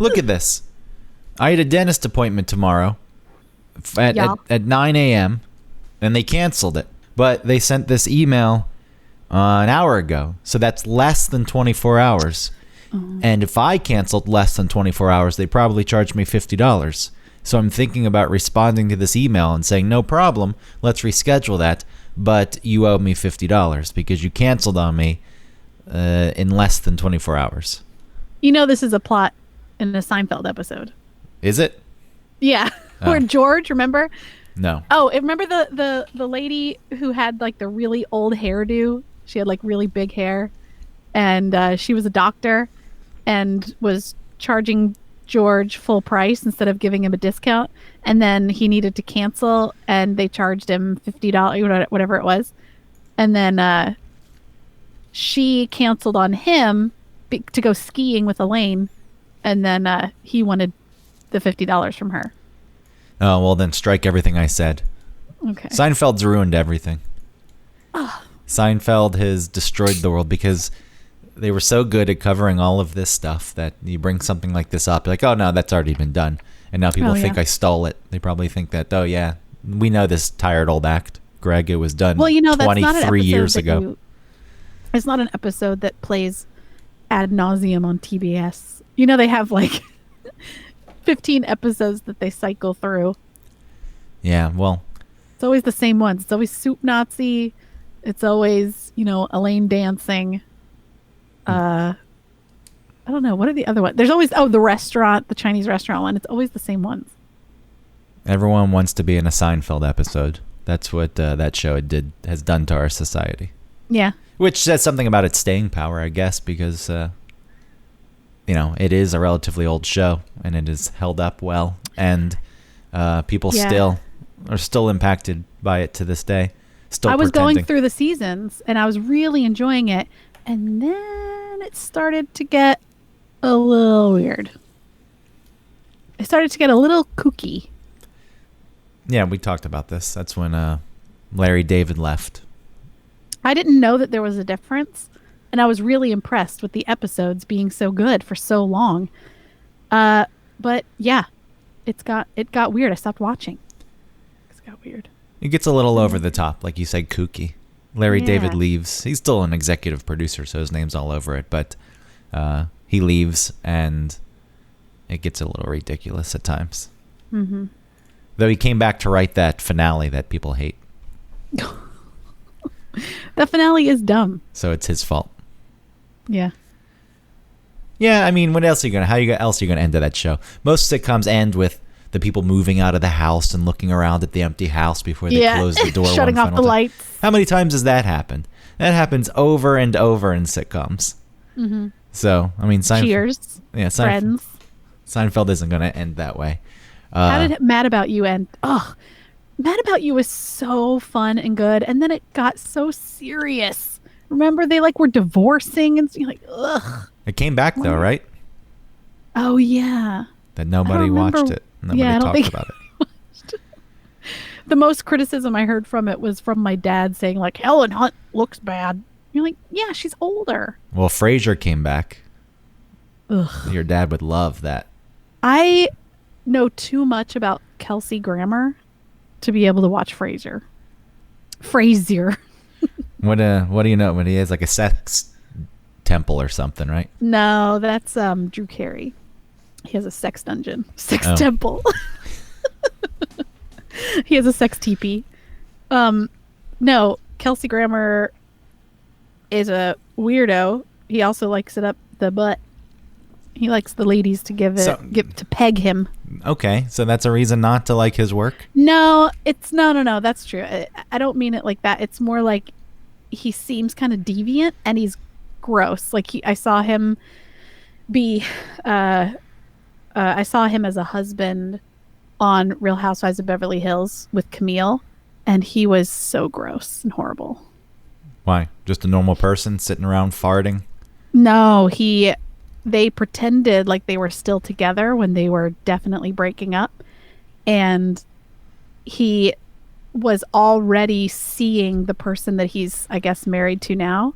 Look at this. I had a dentist appointment tomorrow at 9 a.m. and they canceled it. But they sent this email an hour ago. So that's less than 24 hours. And if I canceled less than 24 hours, they probably charged me $50. So I'm thinking about responding to this email and saying, no problem, let's reschedule that. But you owe me $50 because you canceled on me in less than 24 hours. You know this is a plot in a Seinfeld episode. Is it? Yeah. Where George, remember? No. Oh, remember the lady who had like the really old hairdo? She had like really big hair. And she was a doctor and was charging George full price instead of giving him a discount. And then he needed to cancel and they charged him $50, whatever it was. And then she canceled on him to go skiing with Elaine. And then he wanted the $50 from her. Oh, well then strike everything I said. Okay. Seinfeld's ruined everything. Seinfeld has destroyed the world because they were so good at covering all of this stuff that you bring something like this up, like, oh no, that's already been done. And now people think I stole it. They probably think that, oh yeah, we know this tired old act, Greg. It was done 23 years ago. It's not an episode that plays ad nauseum on TBS. You know, they have like 15 episodes that they cycle through. Yeah, well. It's always the same ones. It's always Soup Nazi. It's always, Elaine dancing. I don't know. What are the other ones? There's always, the restaurant, the Chinese restaurant one. It's always the same ones. Everyone wants to be in a Seinfeld episode. That's what that show has done to our society. Yeah. Which says something about its staying power, I guess, because, it is a relatively old show and it is held up well. And people are still impacted by it to this day. I was going through the seasons and I was really enjoying it. And then it started to get a little weird. It started to get a little kooky. Yeah, we talked about this. That's when Larry David left. I didn't know that there was a difference. And I was really impressed with the episodes being so good for so long. But yeah, it got weird. I stopped watching. It got weird. It gets a little over the top, like you said, kooky. Larry David leaves. He's still an executive producer, so his name's all over it. But he leaves, and it gets a little ridiculous at times. Mm-hmm. Though he came back to write that finale that people hate. The finale is dumb. So it's his fault. Yeah. Yeah, I mean, what else are you gonna? Else are you gonna end that show? Most sitcoms end with the people moving out of the house and looking around at the empty house before they close the door. Shutting off the lights. How many times has that happened? That happens over and over in sitcoms. Mm-hmm. So, I mean, Cheers. Yeah, Friends. Seinfeld isn't going to end that way. How did Mad About You end? Oh, Mad About You was so fun and good, and then it got so serious. Remember, they were divorcing, and you're like, ugh. It came back though, right? Oh yeah. That nobody watched it. Nobody talked about it. The most criticism I heard from it was from my dad saying, like, Helen Hunt looks bad. You're like, yeah, she's older. Well, Frasier came back. Ugh. Your dad would love that. I know too much about Kelsey Grammer to be able to watch Frasier. What do you know? When he has like a sex temple or something, right? No, that's Drew Carey. He has a sex dungeon. Sex temple. He has a sex teepee. No, Kelsey Grammer is a weirdo. He also likes it up the butt. He likes the ladies to to peg him. Okay, so that's a reason not to like his work? No, it's no. That's true. I don't mean it like that. It's more like he seems kind of deviant and he's gross. Like I saw him be. I saw him as a husband on Real Housewives of Beverly Hills with Camille, and he was so gross and horrible. Why? Just a normal person sitting around farting? No, they pretended like they were still together when they were definitely breaking up, and he was already seeing the person that he's, I guess, married to now,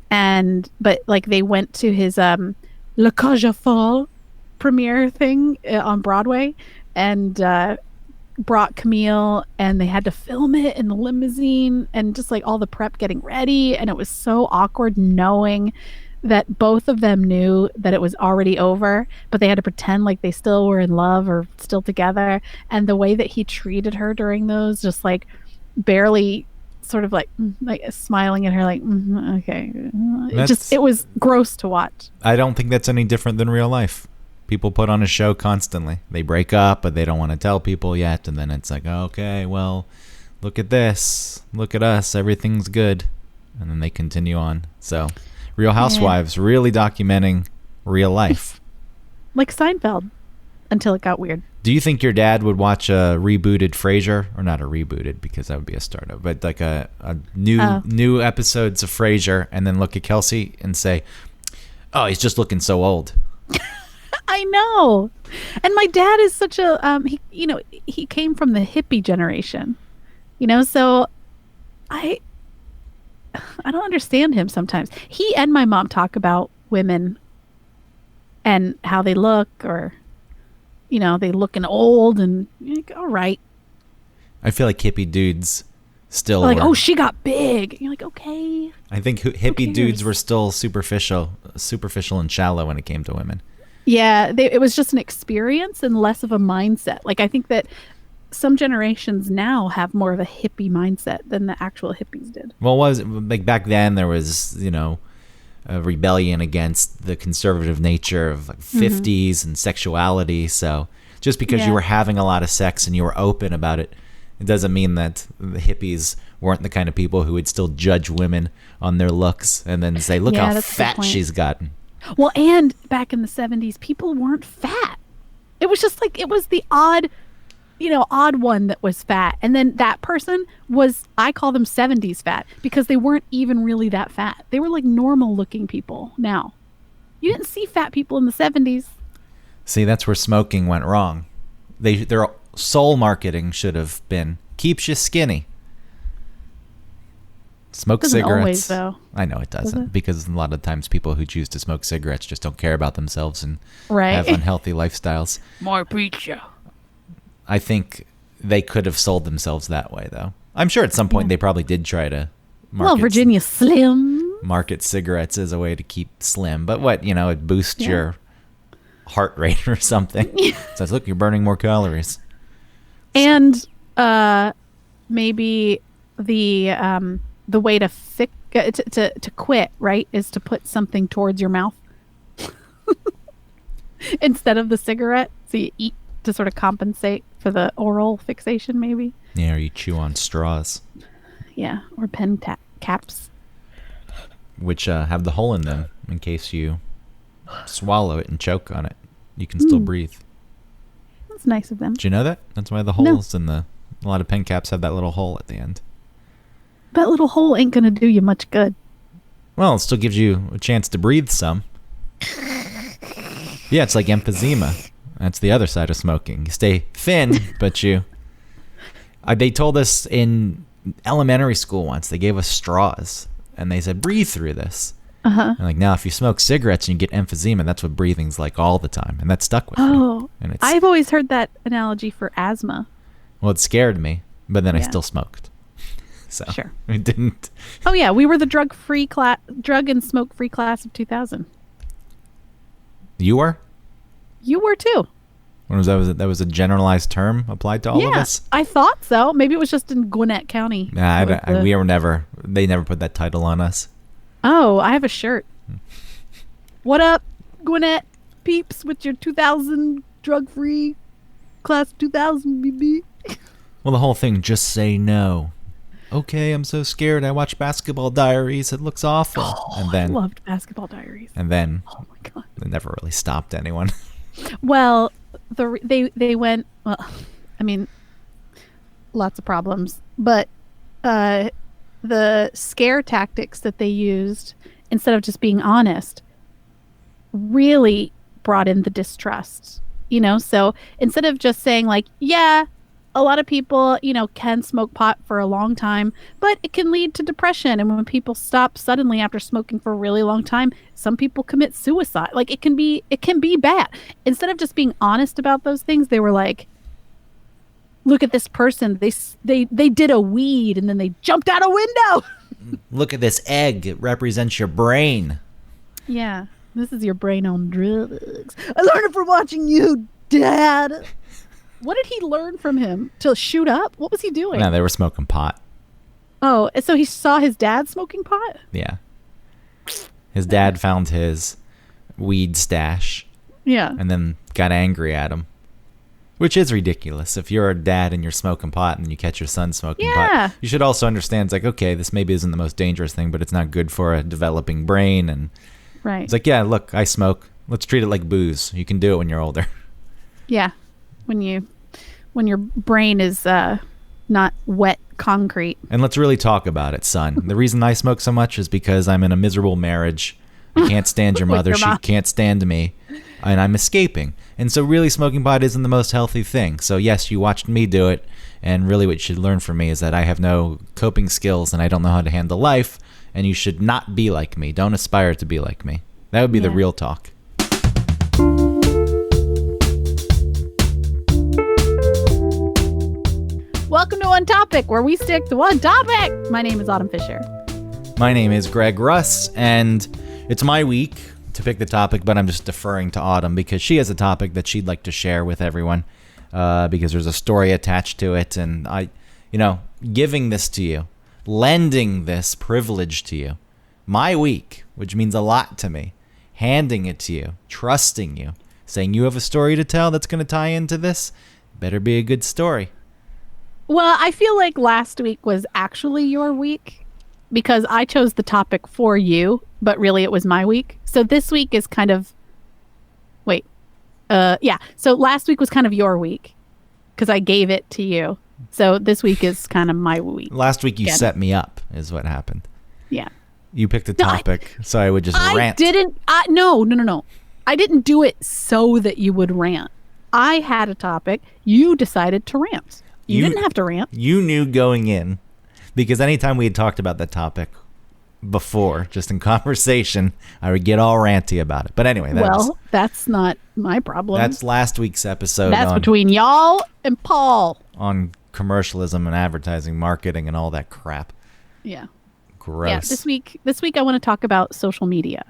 but like they went to his La Cage aux Folles premiere thing on Broadway, and brought Camille, and they had to film it in the limousine, and just like all the prep getting ready, and it was so awkward knowing that both of them knew that it was already over, but they had to pretend like they still were in love or still together. And the way that he treated her during those, just like barely sort of like smiling at her like, okay. It was gross to watch. I don't think that's any different than real life. People put on a show constantly. They break up, but they don't want to tell people yet. And then it's like, okay, well, look at this. Look at us. Everything's good. And then they continue on. So Real Housewives really documenting real life. Like Seinfeld, until it got weird. Do you think your dad would watch a rebooted Frasier? Or not a rebooted, because that would be a startup, but like a new episodes of Frasier, and then look at Kelsey and say, oh, he's just looking so old. I know. And my dad is such a he came from the hippie generation. So I don't understand him sometimes. He and my mom talk about women and how they look, or they looking old, and you're like, all right. I feel like hippie dudes still like, oh, she got big. And you're like, okay. I think hippie dudes were still superficial and shallow when it came to women. Yeah, it was just an experience and less of a mindset. Like, I think that some generations now have more of a hippie mindset than the actual hippies did. Well, like back then there was, a rebellion against the conservative nature of like 50s and sexuality. So just because you were having a lot of sex and you were open about it, it doesn't mean that the hippies weren't the kind of people who would still judge women on their looks and then say, look how fat she's gotten. Well, and back in the 70s, people weren't fat. It was just like, it was the odd one that was fat. And then that person was, I call them 70s fat, because they weren't even really that fat. They were like normal looking people now. You didn't see fat people in the 70s. See, that's where smoking went wrong. Their sole marketing should have been, keeps you skinny. Smoke doesn't cigarettes. Always, though. I know it doesn't, Does it? because a lot of times people who choose to smoke cigarettes just don't care about themselves and Right. have unhealthy lifestyles. More preacher. I think they could have sold themselves that way, though. I'm sure at some point they probably did try to Virginia Slim. market cigarettes as a way to keep slim. But what, it boosts your heart rate or something. It says, look, you're burning more calories. And maybe the way to quit, right, is to put something towards your mouth instead of the cigarette. So you eat to sort of compensate for the oral fixation, maybe. Yeah, or you chew on straws. Yeah, or pen caps. Which have the hole in them in case you swallow it and choke on it. You can still breathe. That's nice of them. Did you know that? That's why the holes in a lot of pen caps have that little hole at the end. That little hole ain't going to do you much good. Well, it still gives you a chance to breathe some. Yeah, it's like emphysema. That's the other side of smoking. You stay thin, but you... they told us in elementary school once, they gave us straws, and they said, breathe through this. And like, now if you smoke cigarettes and you get emphysema, that's what breathing's like all the time. And that stuck with me. And I've always heard that analogy for asthma. Well, it scared me, but then I still smoked. So sure. It didn't... Oh, yeah, we were the drug and smoke-free class of 2000. You were? You were too. That was a generalized term applied to all of us? I thought so. Maybe it was just in Gwinnett County. Nah, they never put that title on us. Oh, I have a shirt. What up, Gwinnett peeps, with your 2000 drug-free class of 2000, BB? Well, the whole thing, just say no. Okay, I'm so scared. I watch Basketball Diaries. It looks awful. And then I loved Basketball Diaries. And then, oh my God, it never really stopped anyone. Well, they went. Well, I mean, lots of problems, but the scare tactics that they used, instead of just being honest, really brought in the distrust. So instead of just saying like, yeah, a lot of people, can smoke pot for a long time, but it can lead to depression. And when people stop suddenly after smoking for a really long time, some people commit suicide. Like it can be bad. Instead of just being honest about those things, they were like, look at this person. They did a weed and then they jumped out a window. Look at this egg. It represents your brain. Yeah. This is your brain on drugs. I learned it from watching you, Dad. What did he learn from him? To shoot up? What was he doing? No, they were smoking pot. Oh, so he saw his dad smoking pot? Yeah. His dad found his weed stash. Yeah. And then got angry at him. Which is ridiculous. If you're a dad and you're smoking pot and you catch your son smoking pot, you should also understand, it's like, okay, this maybe isn't the most dangerous thing, but it's not good for a developing brain. And right. It's like, yeah, look, I smoke. Let's treat it like booze. You can do it when you're older. Yeah. When your brain is not wet concrete. And let's really talk about it, son. The reason I smoke so much is because I'm in a miserable marriage. I can't stand your mother. She can't stand me. And I'm escaping. And so really smoking pot isn't the most healthy thing. So yes, you watched me do it. And really what you should learn from me is that I have no coping skills and I don't know how to handle life. And you should not be like me. Don't aspire to be like me. That would be the real talk. Welcome to One Topic, where we stick to one topic. My name is Autumn Fisher. My name is Greg Russ, and it's my week to pick the topic, but I'm just deferring to Autumn because she has a topic that she'd like to share with everyone because there's a story attached to it, and giving this to you, lending this privilege to you, my week, which means a lot to me, handing it to you, trusting you, saying you have a story to tell that's going to tie into this, better be a good story. Well, I feel like last week was actually your week because I chose the topic for you, but really it was my week. So this week is kind of, so last week was kind of your week because I gave it to you. So this week is kind of my week. Last week you set me up is what happened. Yeah. You picked a topic, so I would just rant. No. I didn't do it so that you would rant. I had a topic. You decided to rant. You didn't have to rant. You knew going in, because anytime we had talked about that topic before, just in conversation, I would get all ranty about it. But anyway, that's not my problem. That's last week's episode. That's between y'all and Paul. On commercialism and advertising, marketing, and all that crap. Yeah. Gross. Yeah, this week I want to talk about social media.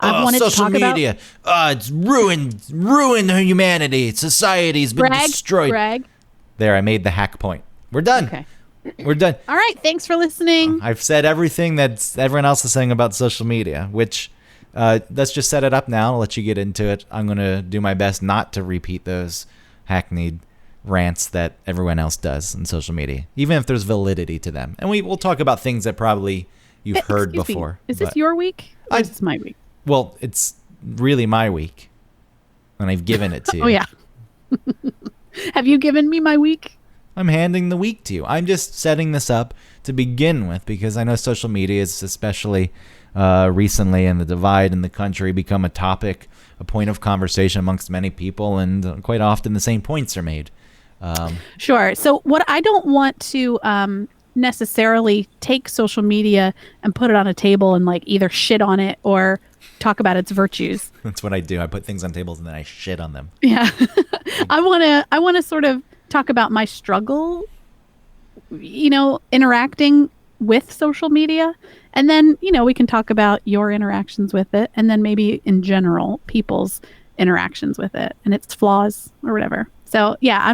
Social media. It's ruined humanity. Society's been destroyed. Greg. There, I made the hack point. We're done. Okay. We're done. All right. Thanks for listening. I've said everything that everyone else is saying about social media, which let's just set it up now. I'll let you get into it. I'm going to do my best not to repeat those hackneyed rants that everyone else does on social media, even if there's validity to them. And we'll talk about things that probably you've heard before. Is this your week? Or is this my week? Well, it's really my week, and I've given it to you. Oh, yeah. Have you given me my week? I'm handing the week to you. I'm just setting this up to begin with because I know social media is especially recently in the divide in the country become a topic, a point of conversation amongst many people, and quite often the same points are made. Sure. So what I don't want to necessarily take social media and put it on a table and either shit on it or talk about its virtues. That's what I do. I put things on tables and then I shit on them. Yeah. I want to sort of talk about my struggle, interacting with social media. And then, we can talk about your interactions with it. And then maybe in general, people's interactions with it and its flaws or whatever. So yeah, I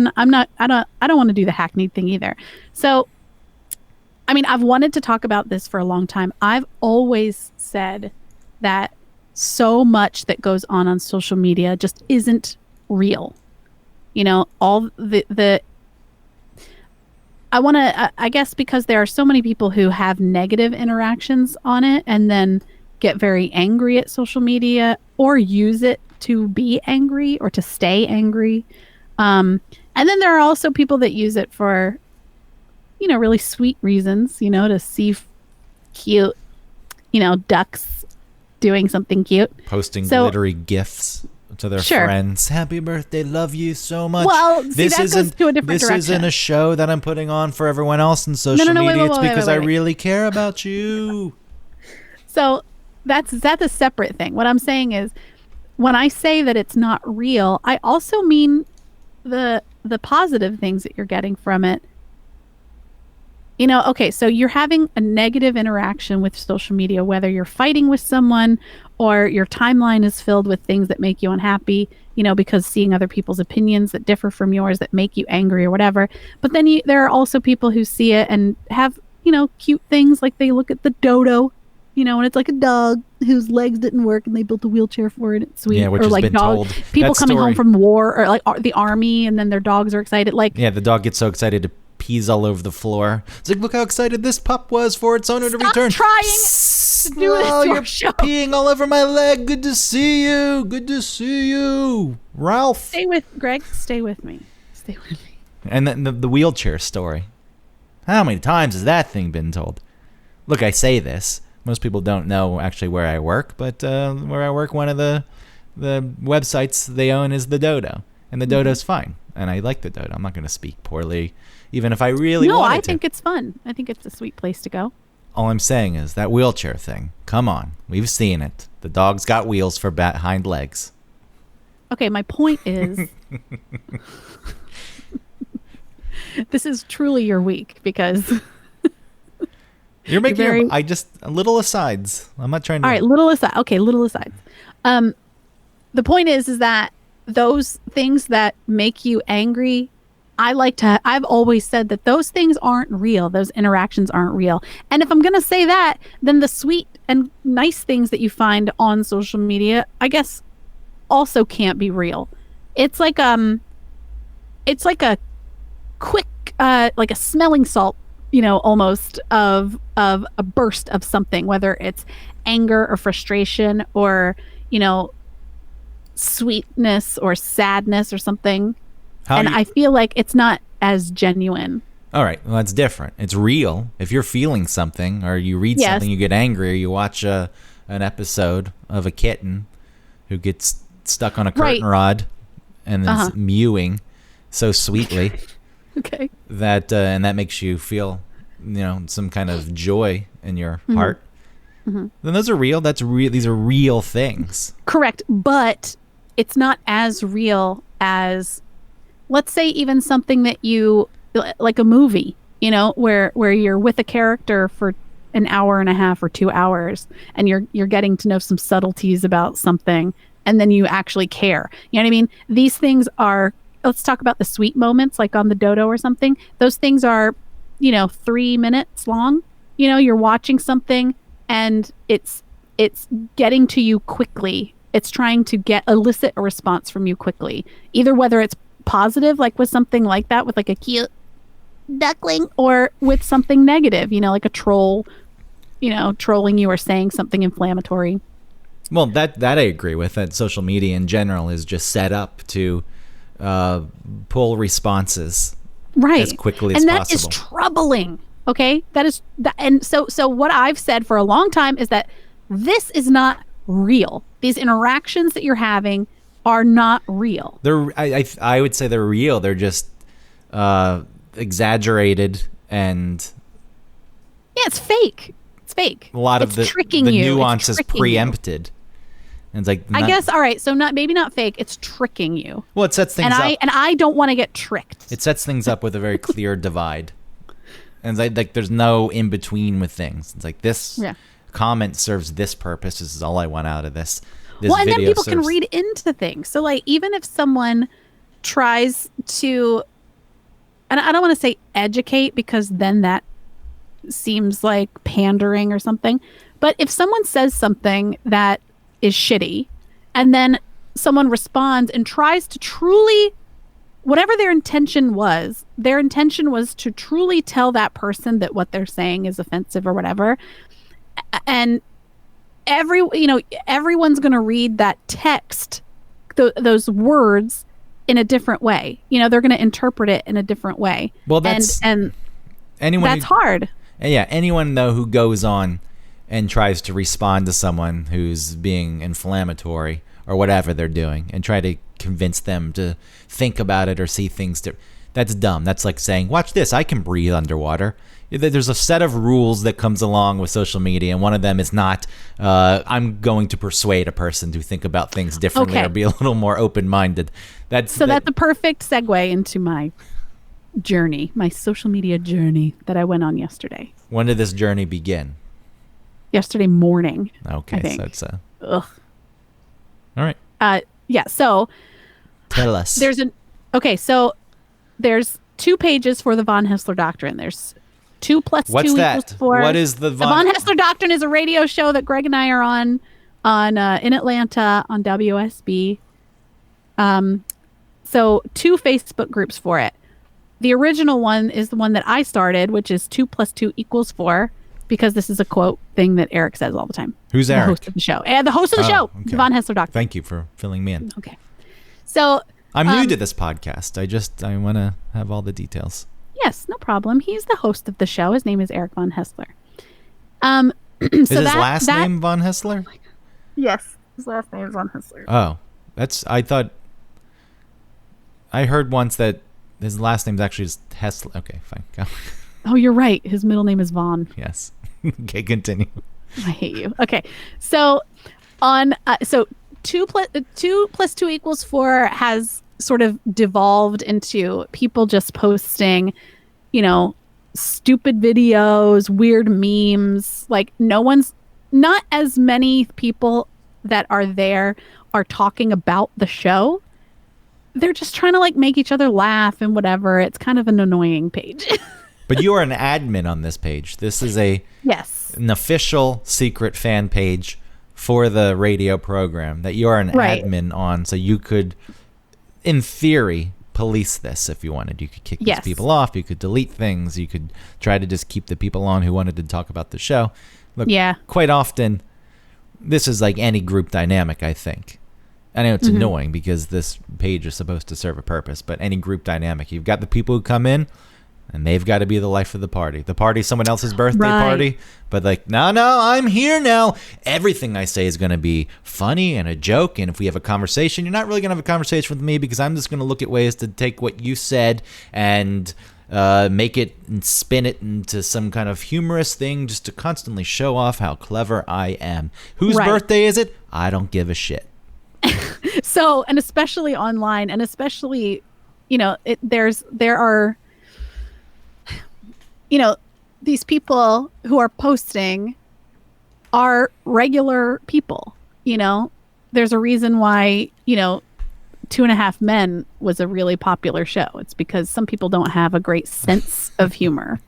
don't want to do the hackneyed thing either. So, I've wanted to talk about this for a long time. I've always said that so much that goes on social media just isn't real. All I guess because there are so many people who have negative interactions on it and then get very angry at social media or use it to be angry or to stay angry. And then there are also people that use it for, really sweet reasons, to see cute, ducks doing something cute. Posting glittery GIFs to their Sure. friends. Happy birthday, love you so much. Well, see, that goes to a different this direction. isn't a show that I'm putting on for everyone else in social No, media. wait, It's because I wait. really care about you. So that's a separate thing. What I'm saying is, when I say that it's not real, I also mean the positive things that you're getting from it. You know, okay, so you're having a negative interaction with social media, whether you're fighting with someone or your timeline is filled with things that make you unhappy, you know, because seeing other people's opinions that differ from yours that make you angry or whatever. But then there are also people who see it and have, you know, cute things, like they look at the dodo, you know, and it's like a dog whose legs didn't work and they built a wheelchair for it. It's sweet. Yeah, which or has like been dogs, told. people That coming story- home from war, or like the army, and then their dogs are excited. Like, Yeah, the dog gets so excited to pees all over the floor. It's like, look how excited this pup was for its owner to Stop return. trying to do this Oh, to our you're show. peeing all over my leg. Good to see you. Good to see you, Ralph. Stay with Greg. Stay with me. Stay with me. And then the wheelchair story. How many times has that thing been told? Look, I say this. Most people don't know actually where I work, but where I work, one of the websites they own is the Dodo, and the Dodo's fine, and I like the Dodo. I'm not going to speak poorly, even if I really No, wanted I to. think it's fun. I think it's a sweet place to go. All I'm saying is that wheelchair thing. Come on, we've seen it. The dog's got wheels for hind legs. Okay, my point is, this is truly your week because. You're making very- little asides. I'm not trying to. All right, little aside. Okay, little asides. The point is that those things that make you angry, I've always said that those things aren't real. Those interactions aren't real. And if I'm going to say that, then the sweet and nice things that you find on social media, I guess, also can't be real. It's like a quick, like a smelling salt, you know, almost of a burst of something, whether it's anger or frustration or, you know, sweetness or sadness or something. I feel like it's not as genuine. All right, well, that's different. It's real. If you're feeling something, or you read Yes. something, you get angry, or you watch an episode of a kitten who gets stuck on a curtain Right. rod and then mewing so sweetly Okay. that and that makes you feel, you know, some kind of joy in your heart. Then those are real. These are real things. Correct. But it's not as real as, let's say, even something that you, like a movie, you know, where you're with a character for an hour and a half or 2 hours and you're getting to know some subtleties about something, and then you actually care. You know what I mean? These things are, let's talk about the sweet moments, like on the Dodo or something. Those things are, you know, 3 minutes long. You know, you're watching something and it's getting to you quickly. It's trying to elicit a response from you quickly. Either whether it's positive, like with something like that, with like a cute duckling, or with something negative, you know, like a troll, you know, trolling you or saying something inflammatory. Well, that I agree with. That social media in general is just set up to pull responses Right. as quickly as and that possible. is troubling. Okay, that is that. And so what I've said for a long time is that this is not real. These interactions that you're having are not real. I would say they're real. They're just exaggerated, and Yeah, it's fake. It's fake. a lot It's of tricking the you. It's nuance is tricking you. preempted. And it's like, I guess, all right, so maybe not fake. It's tricking you. well, it sets things And up. I don't want to get tricked. It sets things up with a very clear divide, and it's like there's no in between with things. It's like this comment serves this purpose. This is all I want out of this. This Well, and then video people can serves- read into things. So, like, even if someone tries to, and I don't want to say educate, because then that seems like pandering or something. But if someone says something that is shitty, and then someone responds and tries to truly, whatever their intention was to truly tell that person that what they're saying is offensive or whatever. And everyone's going to read that text, those words, in a different way. You know, they're going to interpret it in a different way. Well, that's and anyone. that's hard. Yeah, anyone though who goes on and tries to respond to someone who's being inflammatory or whatever they're doing and try to convince them to think about it or see things that's dumb. That's like saying, watch this, I can breathe underwater. There's a set of rules that comes along with social media, and one of them is not I'm going to persuade a person to think about things differently or be a little more open-minded. That's a perfect segue into my journey, my social media journey that I went on yesterday. When did this journey begin? Yesterday morning. Okay, so it's ugh. All right. Yeah, so tell us. There's 2 pages for the von Hessler Doctrine. There's 2 plus 2 What's that? equals 4. What is the von Hessler Doctrine is a radio show that Greg and I are on in Atlanta on WSB. So 2 Facebook groups for it. The original one is the one that I started, which is 2 plus 2 equals 4, because this is a quote thing that Eric says all the time. Who's Eric? The host of the show. And the host of the show, the von Hessler Doctrine. Thank you for filling me in. Okay. So I'm new to this podcast. I want to have all the details. Yes, no problem. He's the host of the show. His name is Eric von Hessler. Is his last name von Hessler? Yes, his last name is von Hessler. Oh, I heard once that his last name's actually just Hessler. Okay, fine. Go. Oh, you're right. His middle name is Von. Yes. Okay, continue. I hate you. Okay, so on 2 plus 2 equals 4 has sort of devolved into people just posting, stupid videos, weird memes. Like not as many people that are there are talking about the show. They're just trying to make each other laugh and whatever. It's kind of an annoying page. But you are an admin on this page. This is an official secret fan page for the radio program that you are an admin on. So you could, in theory, police this if you wanted. You could kick these people off. You could delete things. You could try to just keep the people on who wanted to talk about the show. Look, quite often, this is like any group dynamic, I think. I know it's annoying because this page is supposed to serve a purpose, but any group dynamic, you've got the people who come in, and they've got to be the life of the party. The party's someone else's birthday party, but no, I'm here now. Everything I say is going to be funny and a joke, and if we have a conversation, you're not really going to have a conversation with me because I'm just going to look at ways to take what you said and make it and spin it into some kind of humorous thing just to constantly show off how clever I am. Whose birthday is it? I don't give a shit. So, and especially online, and especially, there are, these people who are posting are regular people. There's a reason why, 2.5 Men was a really popular show. It's because some people don't have a great sense of humor.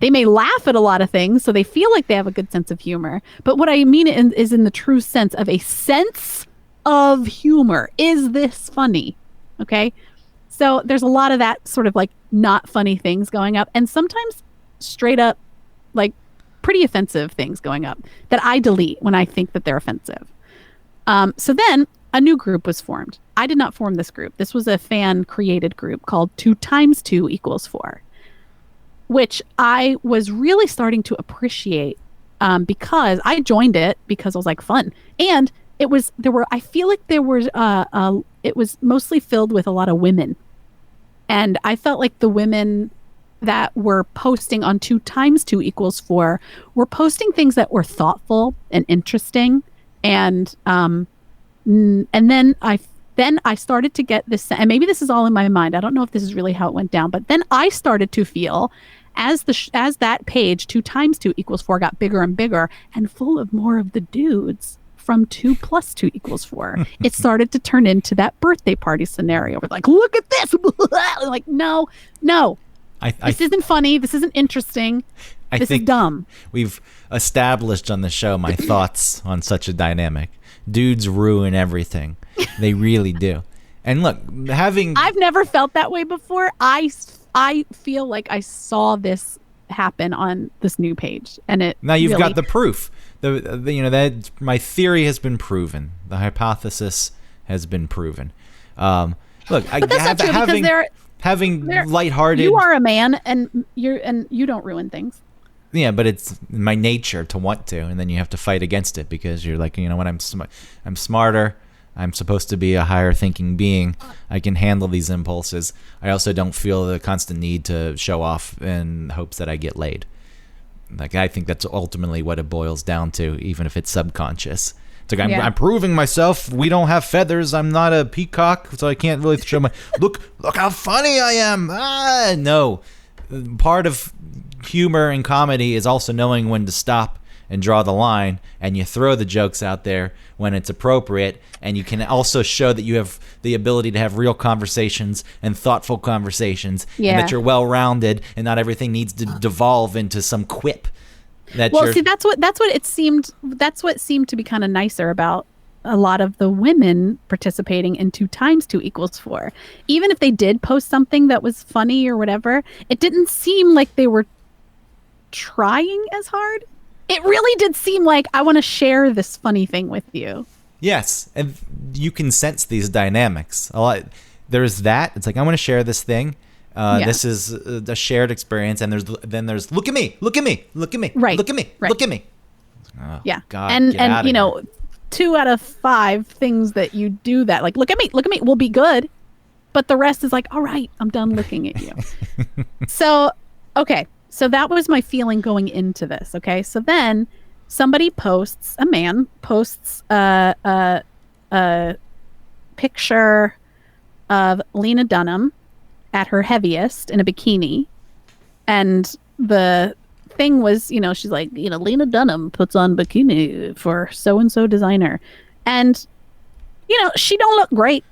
They may laugh at a lot of things, so they feel like they have a good sense of humor. But what I mean is in the true sense of a sense of humor. Is this funny? Okay. So there's a lot of that sort of not funny things going up, and sometimes straight up pretty offensive things going up that I delete when I think that they're offensive. So then a new group was formed. I did not form this group. This was a fan created group called 2 times 2 equals 4, which I was really starting to appreciate because I joined it because I was fun. And it was mostly filled with a lot of women. And I felt like the women that were posting on 2 times 2 equals 4 were posting things that were thoughtful and interesting. And then I started to get this, and maybe this is all in my mind. I don't know if this is really how it went down, but then I started to feel as that page 2 times 2 equals 4 got bigger and bigger and full of more of the dudes from 2 plus 2 equals 4, it started to turn into that birthday party scenario. We're look at this. No. This isn't funny. This isn't interesting. This is dumb. We've established on the show my thoughts on such a dynamic. Dudes ruin everything. They really do. And look, I've never felt that way before. I feel like I saw this happen on this new page, and now you've got the proof. That my theory has been proven. The hypothesis has been proven. Look, but that's not true because having lighthearted. You are a man, and you don't ruin things. Yeah, but it's my nature to want to, and then you have to fight against it because you're what? I'm smarter. I'm supposed to be a higher thinking being. I can handle these impulses. I also don't feel the constant need to show off in hopes that I get laid. Like, I think that's ultimately what it boils down to, even if it's subconscious. It's like, I'm proving myself. We don't have feathers. I'm not a peacock, so I can't really show my... Look how funny I am. No. Part of humor and comedy is also knowing when to stop and draw the line, and you throw the jokes out there when it's appropriate, and you can also show that you have the ability to have real conversations and thoughtful conversations, and that you're well-rounded, and not everything needs to devolve into some quip. That's what seemed to be kind of nicer about a lot of the women participating in 2 × 2 = 4. Even if they did post something that was funny or whatever, it didn't seem like they were trying as hard. It really did seem like, I want to share this funny thing with you. Yes, and you can sense these dynamics a lot. There's that. It's like, I want to share this thing. This is a shared experience, and there's look at me, right, look at me, right. look at me. Oh, yeah, God, and you know, 2 out of 5 things that you do that, like, look at me, will be good, but the rest is like, all right, I'm done looking at you. So that was my feeling going into this. Okay, so then a man posts a picture of Lena Dunham at her heaviest in a bikini, and the thing was, she's like, Lena Dunham puts on bikini for so and so designer, and she don't look great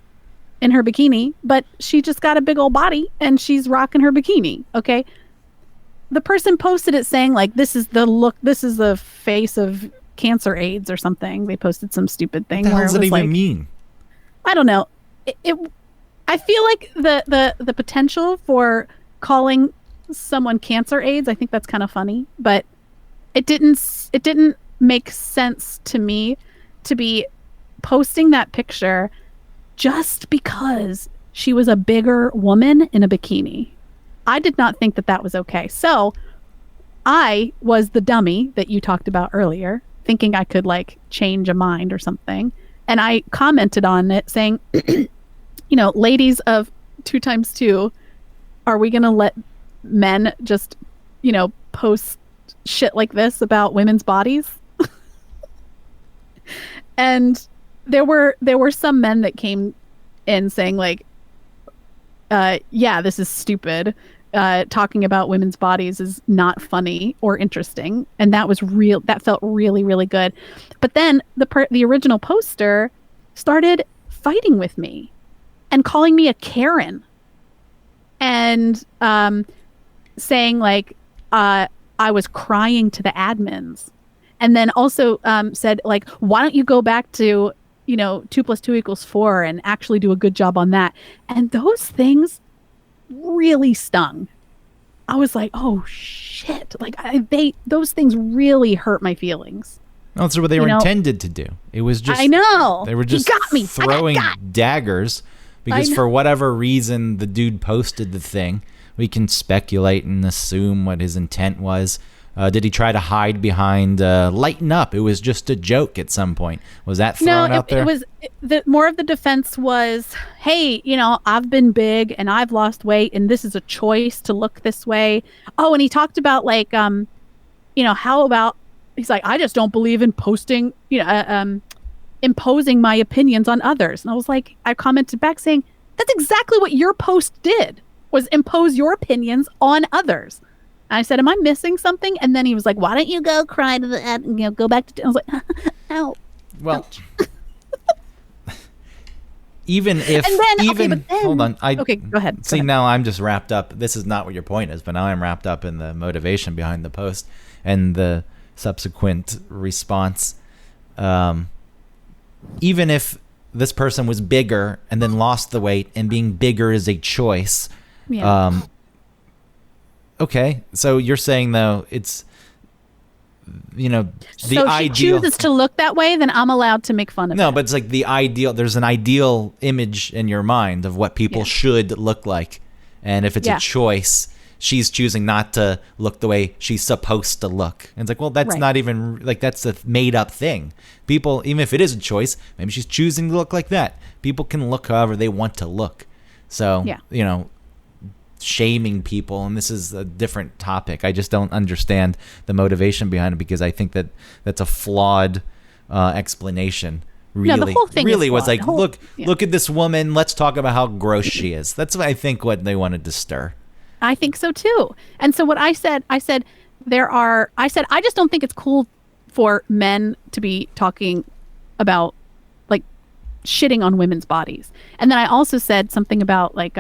in her bikini, but she just got a big old body and she's rocking her bikini. Okay, the person posted it saying, like, this is the face of cancer AIDS or something. They posted some stupid thing. What the hell does it even mean? I don't know. I feel like the potential for calling someone cancer AIDS, I think that's kind of funny, but it didn't make sense to me to be posting that picture just because she was a bigger woman in a bikini. I did not think that was okay. So I was the dummy that you talked about earlier, thinking I could, like, change a mind or something. And I commented on it saying, ladies of 2 × 2, are we going to let men just, post shit like this about women's bodies? And there were some men that came in saying, like, this is stupid. Talking about women's bodies is not funny or interesting, and that felt really, really good. But then the original poster started fighting with me and calling me a Karen, and saying, like, I was crying to the admins, and then also said, like, why don't you go back to 2 + 2 = 4 and actually do a good job on that. And those things really stung. I was like, oh shit, like, those things really hurt my feelings. No, that's what they were intended to do. It was just, I know, they were just got me. throwing daggers because for whatever reason the dude posted the thing. We can speculate and assume what his intent was. Did he try to hide behind lighten up? It was just a joke at some point. Was that thrown out there? It was more of the defense was, hey, I've been big and I've lost weight and this is a choice to look this way. Oh, and he talked about, like, how about, he's like, I just don't believe in posting, imposing my opinions on others. And I was like, I commented back saying, that's exactly what your post did, was impose your opinions on others. I said, am I missing something? And then he was like, why don't you go cry to the, go back to, I was like, ow. Well, even if, hold on. Okay, go ahead. See, now I'm just wrapped up. This is not what your point is, but now I'm wrapped up in the motivation behind the post and the subsequent response. Even if this person was bigger and then lost the weight, and being bigger is a choice. Yeah. Okay, so you're saying, though, it's, the so ideal. She chooses to look that way, then I'm allowed to make fun of it. No, but it's like the ideal. There's an ideal image in your mind of what people should look like, and if it's a choice she's choosing not to look the way she's supposed to look. And it's like, well, that's not even like, that's a made up thing. People, even if it is a choice, maybe she's choosing to look like that. People can look however they want to look. So, you know, shaming people, and this is a different topic. I just don't understand the motivation behind it, because I think that that's a flawed explanation. Really, the whole thing was like, look at this woman. Let's talk about how gross she is. That's what I think what they wanted to stir. I think so too. And so what I said, I said I just don't think it's cool for men to be talking about like shitting on women's bodies. And then I also said something about like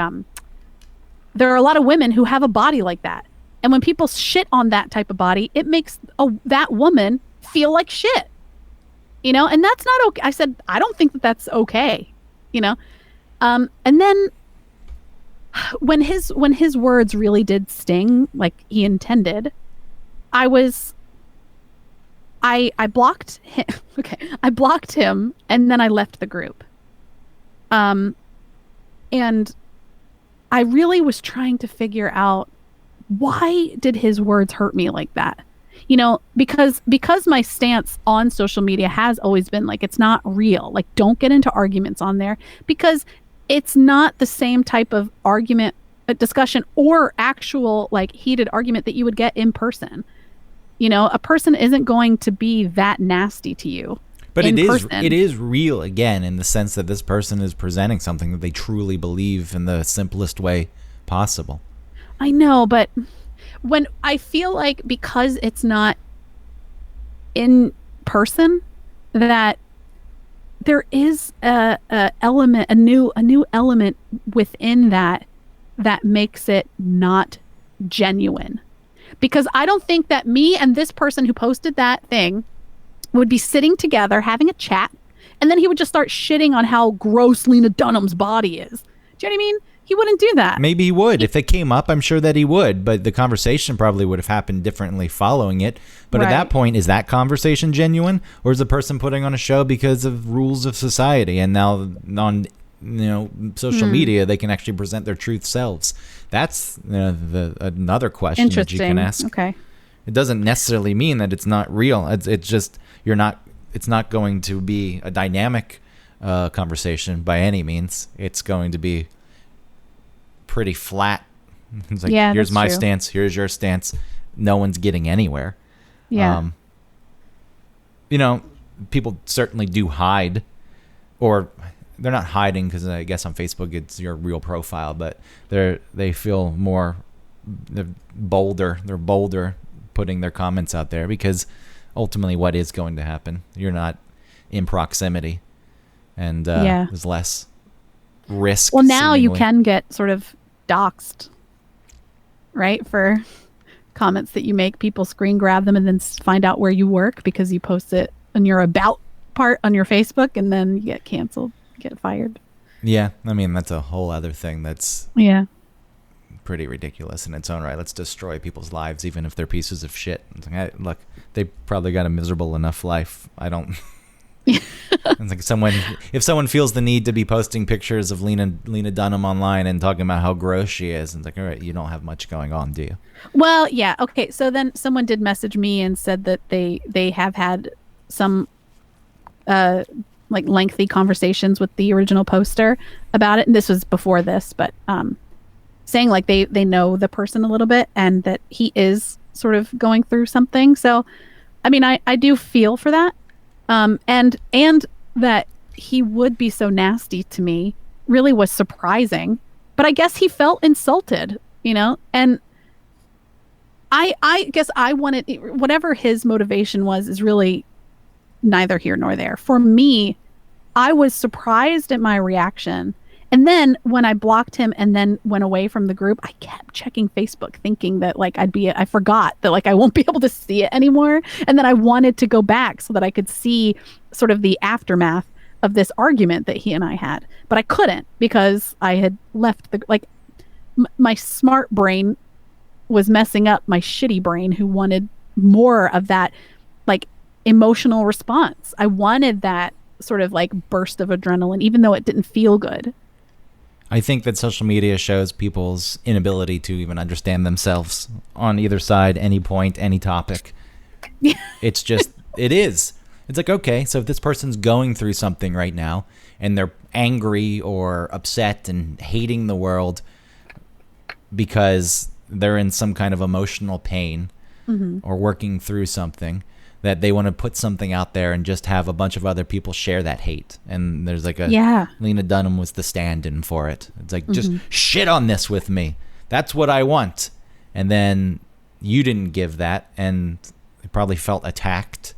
there are a lot of women who have a body like that. And when people shit on that type of body, it makes that woman feel like shit. You know, and that's not okay. I said, I don't think that that's okay, you know? And then when his words really did sting, like he intended, I blocked him. Okay. I blocked him, and then I left the group. And I really was trying to figure out, why did his words hurt me like that? You know, because my stance on social media has always been like, it's not real. Like, don't get into arguments on there, because it's not the same type of argument, discussion, or actual like heated argument that you would get in person. You know, a person isn't going to be that nasty to you. But it is real, again, in the sense that this person is presenting something that they truly believe in the simplest way possible. I know, but when I feel like, because it's not in person, that there is a new element within that makes it not genuine. Because I don't think that me and this person who posted that thing would be sitting together having a chat, and then he would just start shitting on how gross Lena Dunham's body is. Do you know what I mean? He wouldn't do that. Maybe he would. If it came up, I'm sure that he would. But the conversation probably would have happened differently following it. But at that point, is that conversation genuine? Or is the person putting on a show because of rules of society? And now on social media, they can actually present their truth selves. That's another question that you can ask. Okay. It doesn't necessarily mean that it's not real. It's just it's not going to be a dynamic conversation by any means. It's going to be pretty flat. It's like, here's my stance, here's your stance. No one's getting anywhere. Yeah. People certainly do hide, or they're not hiding, because I guess on Facebook it's your real profile, but they feel more, they're bolder putting their comments out there, because ultimately what is going to happen? You're not in proximity, and there's less risk. Well, now seemingly. you can get sort of doxxed, right? For comments that you make, people screen grab them and then find out where you work because you post it in your about part on your Facebook, and then you get canceled, get fired. Yeah, I mean, that's a whole other thing that's pretty ridiculous in its own right. Let's destroy people's lives, even if they're pieces of shit. It's like, look, they probably got a miserable enough life. I don't. It's like if someone feels the need to be posting pictures of Lena Dunham online and talking about how gross she is, and it's like, all right, you don't have much going on, do you? Well, yeah, okay. So then someone did message me and said that they have had some like lengthy conversations with the original poster about it, and this was before this, but saying like they know the person a little bit, and that he is sort of going through something. So, I mean, I do feel for that. And that he would be so nasty to me really was surprising, but I guess he felt insulted, and I guess I wanted, whatever his motivation was is really neither here nor there. For me, I was surprised at my reaction. And then when I blocked him and then went away from the group, I kept checking Facebook thinking that like I forgot that like I won't be able to see it anymore. And then I wanted to go back so that I could see sort of the aftermath of this argument that he and I had. But I couldn't, because I had left my smart brain was messing up my shitty brain, who wanted more of that like emotional response. I wanted that sort of like burst of adrenaline, even though it didn't feel good. I think that social media shows people's inability to even understand themselves on either side, any point, any topic. It's just, it is. It's like, okay, so if this person's going through something right now and they're angry or upset and hating the world because they're in some kind of emotional pain or working through something, that they want to put something out there and just have a bunch of other people share that hate. And there's like Lena Dunham was the stand-in for it. It's like, just shit on this with me. That's what I want. And then you didn't give that, and he probably felt attacked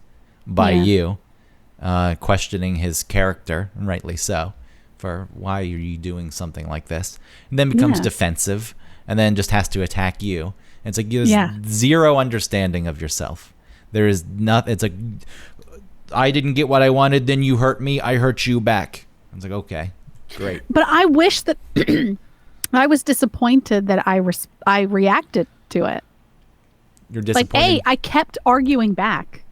by you, questioning his character, and rightly so, for why are you doing something like this? And then becomes defensive, and then just has to attack you. And it's like, there's zero understanding of yourself. There is nothing. It's like, I didn't get what I wanted, then you hurt me, I hurt you back. It's like, okay, great. But I wish that I was disappointed that I reacted to it. You're disappointed. Like, I kept arguing back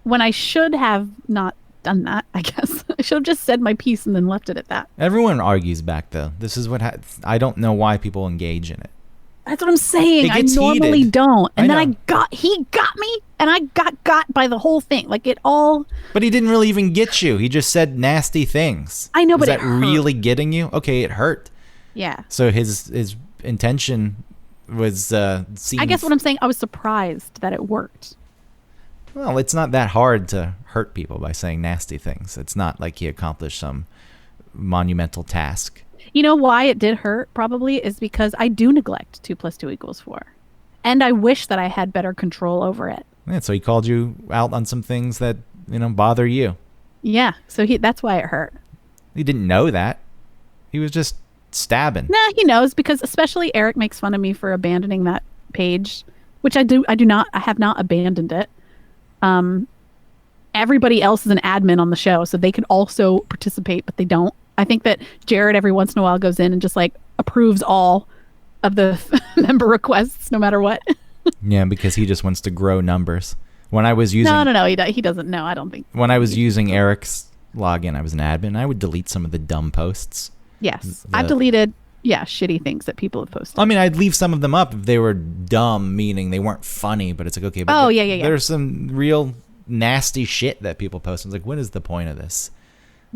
when I should have not done that, I guess. I should have just said my piece and then left it at that. Everyone argues back, though. This is what I don't know why people engage in it. That's what I'm saying. I normally heated. don't. And then he got me, and I got by the whole thing. Like, it all. But he didn't really even get you. He just said nasty things. I know, but it hurt. Really getting you? Okay, it hurt. Yeah. So his intention was I guess what I'm saying, I was surprised that it worked. Well, it's not that hard to hurt people by saying nasty things. It's not like he accomplished some monumental task. You know why it did hurt, probably, is because I do neglect 2 + 2 = 4. And I wish that I had better control over it. Yeah, so he called you out on some things that, bother you. Yeah, so that's why it hurt. He didn't know that. He was just stabbing. Nah, he knows, because especially Eric makes fun of me for abandoning that page, which I have not abandoned it. Everybody else is an admin on the show, so they can also participate, but they don't. I think that Jared every once in a while goes in and just like approves all of the member requests, no matter what. Yeah, because he just wants to grow numbers. When I was using no, he doesn't know. I don't think. When I was using Eric's login, I was an admin. I would delete some of the dumb posts. Yes, I've deleted shitty things that people have posted. I mean, I'd leave some of them up if they were dumb, meaning they weren't funny. But it's like, okay, but there's some real nasty shit that people post. It's like, what is the point of this?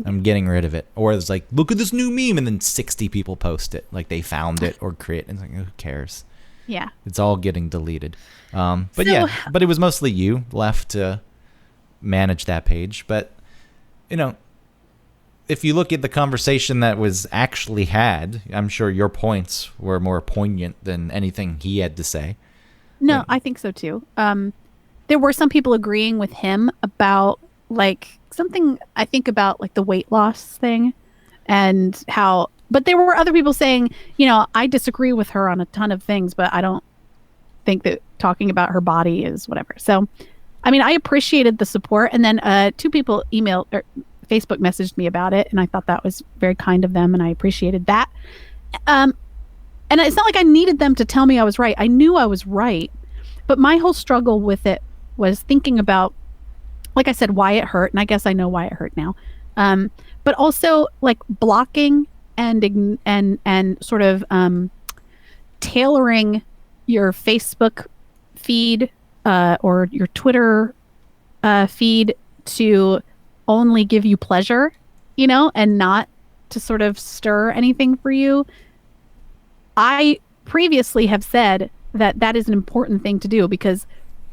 I'm getting rid of it. Or it's like, look at this new meme, and then 60 people post it, like they found it or create it. And it's like, who cares? Yeah, it's all getting deleted. But it was mostly you left to manage that page. But if you look at the conversation that was actually had, I'm sure your points were more poignant than anything he had to say. No, I think so too. There were some people agreeing with him about like something, I think, about like the weight loss thing and how, but there were other people saying, I disagree with her on a ton of things, but I don't think that talking about her body is whatever. So, I mean, I appreciated the support. And then 2 people emailed or Facebook messaged me about it, and I thought that was very kind of them, and I appreciated that. And it's not like I needed them to tell me I was right. I knew I was right, but my whole struggle with it was thinking about, like I said, why it hurt, and I guess I know why it hurt now. But also like blocking and sort of tailoring your Facebook feed or your Twitter feed to only give you pleasure, and not to sort of stir anything for you. I previously have said that is an important thing to do, because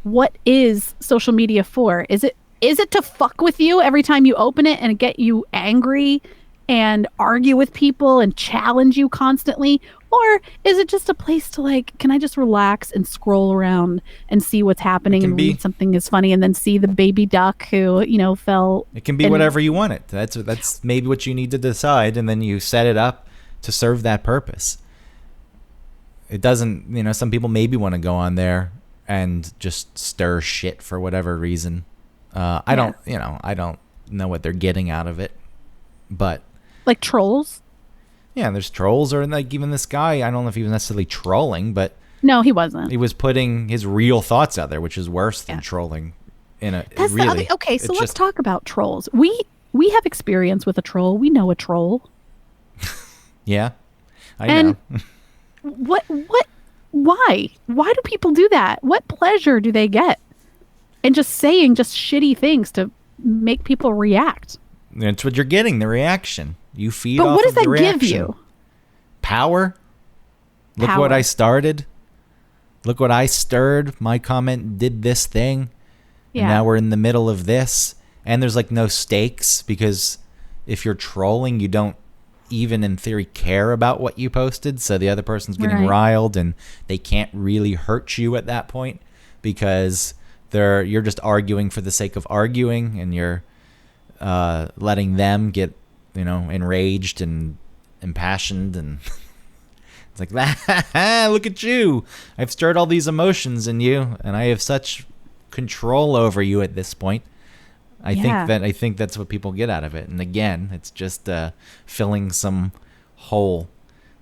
what is social media for? Is it to fuck with you every time you open it and get you angry and argue with people and challenge you constantly? Or is it just a place to like, can I just relax and scroll around and see what's happening and read something is funny and then see the baby duck who, fell. It can be whatever you want it. That's maybe what you need to decide, and then you set it up to serve that purpose. It doesn't, some people maybe want to go on there and just stir shit for whatever reason. I don't know what they're getting out of it, but like trolls. Yeah, there's trolls, or like even this guy. I don't know if he was necessarily trolling, but no, he wasn't. He was putting his real thoughts out there, which is worse than trolling. That's really okay. So let's talk about trolls. We have experience with a troll. We know a troll. Yeah, I And know. why do people do that? What pleasure do they get in just saying just shitty things to make people react? That's what you're getting, the reaction. You feed But off what of does the that reaction. give you? Power. Look what Power. I started. Look what I stirred. My comment did this thing. Yeah. And now we're in the middle of this. And there's like no stakes, because if you're trolling, you don't even in theory care about what you posted. So the other person's getting Right. riled, and they can't really hurt you at that point, because you're just arguing for the sake of arguing, and you're letting them get, enraged and impassioned, and it's like, look at you. I've stirred all these emotions in you, and I have such control over you at this point. I think that's what people get out of it. And again, it's just filling some hole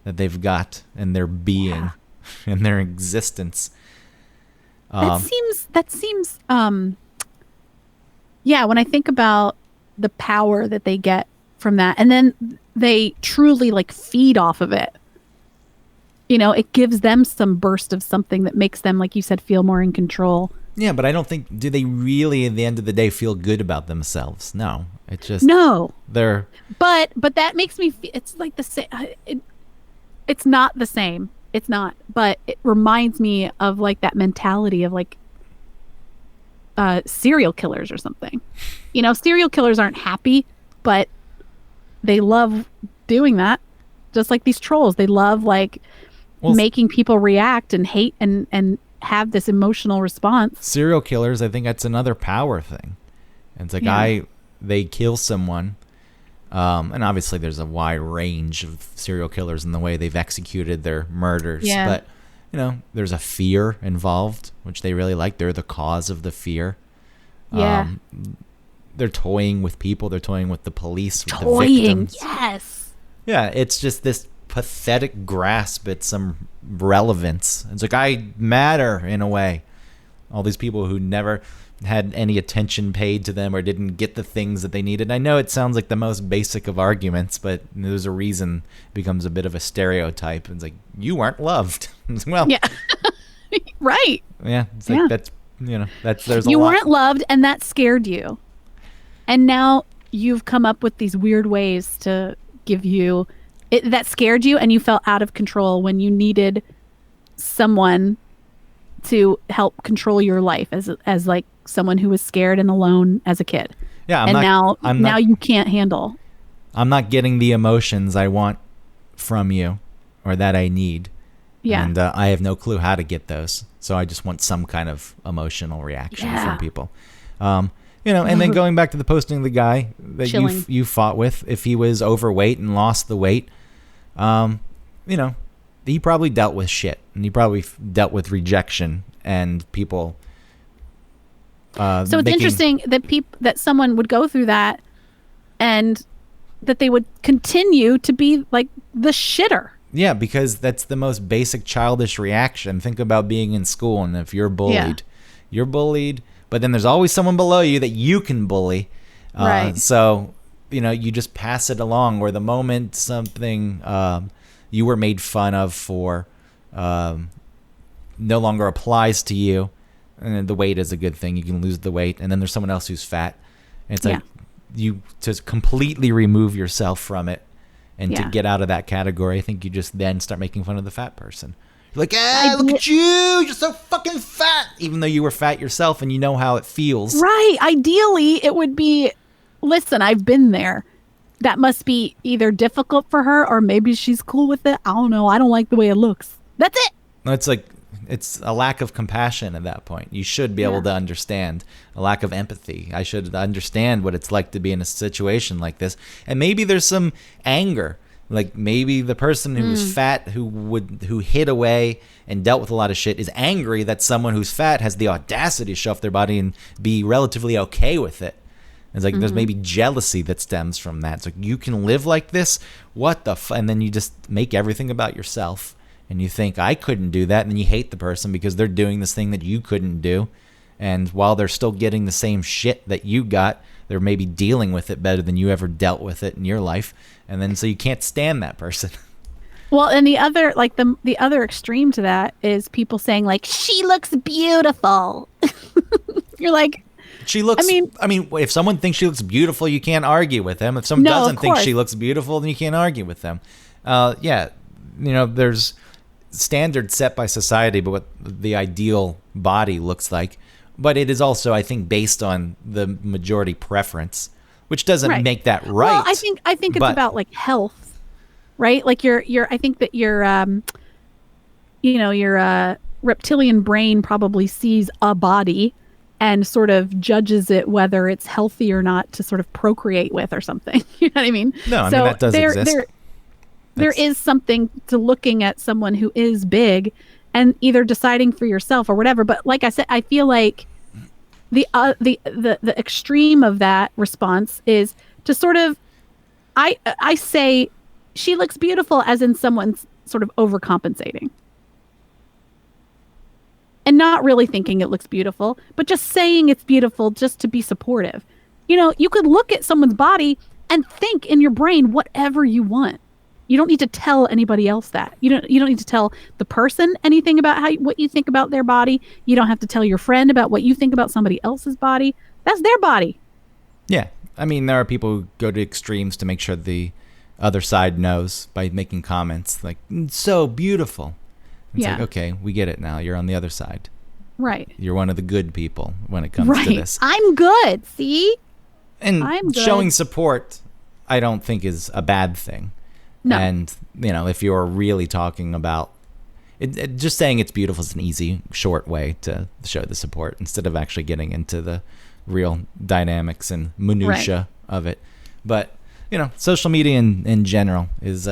that they've got in their being, in their existence. That seems yeah, when I think about the power that they get from that, and then they truly like feed off of it. It gives them some burst of something that makes them, like you said, feel more in control. Yeah, but I don't think, do they really at the end of the day feel good about themselves? No. It's just No. they're But that makes me feel, it's like the same. It's not the same. It's not. But it reminds me of like that mentality of like serial killers or something. Serial killers aren't happy, but they love doing that. Just like these trolls, they love like making people react and hate and have this emotional response. Serial killers, I think that's another power thing. It's like they kill someone, and obviously there's a wide range of serial killers in the way they've executed their murders. Yeah. But there's a fear involved, which they really like. They're the cause of the fear. Yeah. They're toying with people. They're toying with the police, with the Toying, victims. yes. Yeah, it's just this pathetic grasp at some relevance. It's like, I matter in a way. All these people who never had any attention paid to them or didn't get the things that they needed. I know it sounds like the most basic of arguments, but there's a reason it becomes a bit of a stereotype. It's like, you weren't loved. Well, Yeah. Right. yeah, it's like that's there's a You lot. weren't loved, and that scared you. And now you've come up with these weird ways to give you that scared you, and you felt out of control when you needed someone to help control your life as like someone who was scared and alone as a kid. Yeah, now you can't handle. I'm not getting the emotions I want from you or that I need. Yeah. And I have no clue how to get those. So I just want some kind of emotional reaction from people. And then going back to the posting of the guy that you fought with, if he was overweight and lost the weight, he probably dealt with shit, and he probably dealt with rejection and people. So it's interesting that someone would go through that, and that they would continue to be like the shitter. Yeah, because that's the most basic childish reaction. Think about being in school, and if you're bullied, you're bullied, but then there's always someone below you that you can bully. Right. So, you just pass it along, or the moment something you were made fun of for no longer applies to you, and the weight is a good thing. You can lose the weight, and then there's someone else who's fat. And it's like you just completely remove yourself from it. And to get out of that category, I think you just then start making fun of the fat person. You're like, look at you. You're so fucking fat. Even though you were fat yourself and you know how it feels. Right. Ideally, it would be, listen, I've been there. That must be either difficult for her, or maybe she's cool with it. I don't know. I don't like the way it looks. That's it. It's like, it's a lack of compassion at that point. You should be able to understand. A lack of empathy. I should understand what it's like to be in a situation like this. And maybe there's some anger. Like maybe the person who was fat, who hid away and dealt with a lot of shit, is angry that someone who's fat has the audacity to show off their body and be relatively okay with it. It's like there's maybe jealousy that stems from that. It's like, you can live like this? What the and then you just make everything about yourself. And you think, I couldn't do that. And then you hate the person because they're doing this thing that you couldn't do. And while they're still getting the same shit that you got, they're maybe dealing with it better than you ever dealt with it in your life. And then so you can't stand that person. Well, and the other, like the other extreme to that is people saying like she looks beautiful. You're like, She looks. I mean, if someone thinks she looks beautiful, you can't argue with them. If someone No, of doesn't think course. she looks beautiful, then you can't argue with them. Yeah, there's standards set by society, but what the ideal body looks like. But it is also, I think, based on the majority preference, which doesn't Right. make that right. Well, I think it's but- about like health, right? Like I think that your reptilian brain probably sees a body and sort of judges it whether it's healthy or not to sort of procreate with or something. You know what I mean? No, I mean, that does exist. There is something to looking at someone who is big and either deciding for yourself or whatever. But like I said, I feel like the extreme of that response is to sort of, I say she looks beautiful as in someone's sort of overcompensating and not really thinking it looks beautiful, but just saying it's beautiful just to be supportive. You could look at someone's body and think in your brain whatever you want. You don't need to tell anybody else that. You don't need to tell the person anything about what you think about their body. You don't have to tell your friend about what you think about somebody else's body. That's their body. Yeah. I mean, there are people who go to extremes to make sure the other side knows by making comments like, so beautiful. It's like, okay, we get it now. You're on the other side. Right. You're one of the good people when it comes to this. I'm good. See? And I'm good. showing support, I don't think is a bad thing. No. And, if you're really talking about it, just saying it's beautiful is an easy, short way to show the support instead of actually getting into the real dynamics and minutia of it. But, social media in general is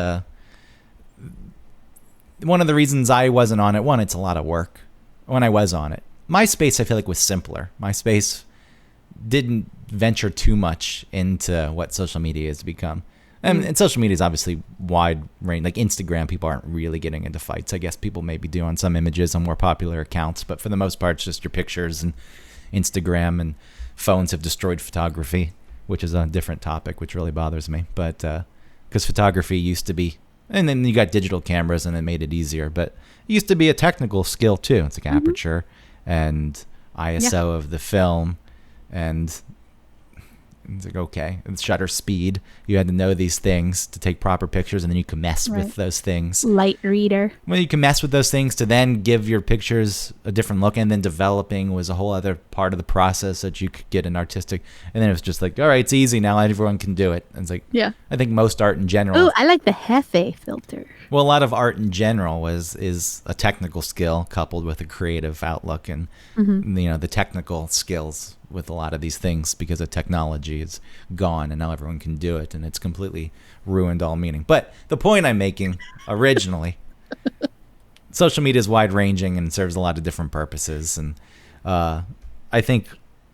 one of the reasons I wasn't on it. One, it's a lot of work when I was on it. MySpace, I feel like, was simpler. MySpace didn't venture too much into what social media has become. And social media is obviously wide range. Like Instagram, people aren't really getting into fights. I guess people maybe do on some images on more popular accounts, but for the most part, it's just your pictures. And Instagram and phones have destroyed photography, which is a different topic, which really bothers me. But because photography used to be, and then you got digital cameras and it made it easier, but it used to be a technical skill too. It's like aperture and ISO of the film, and it's like, okay, and shutter speed. You had to know these things to take proper pictures, and then you can mess with those things. Light reader. Well, you can mess with those things to then give your pictures a different look, and then developing was a whole other part of the process that you could get an artistic. And then it was just like, all right, it's easy now. Everyone can do it. And it's like, I think most art in general. Oh, I like the Hefe filter. Well, a lot of art in general is a technical skill coupled with a creative outlook, and the technical skills with a lot of these things, because the technology is gone and now everyone can do it, and it's completely ruined all meaning. But the point I'm making originally, social media is wide ranging and serves a lot of different purposes, and I think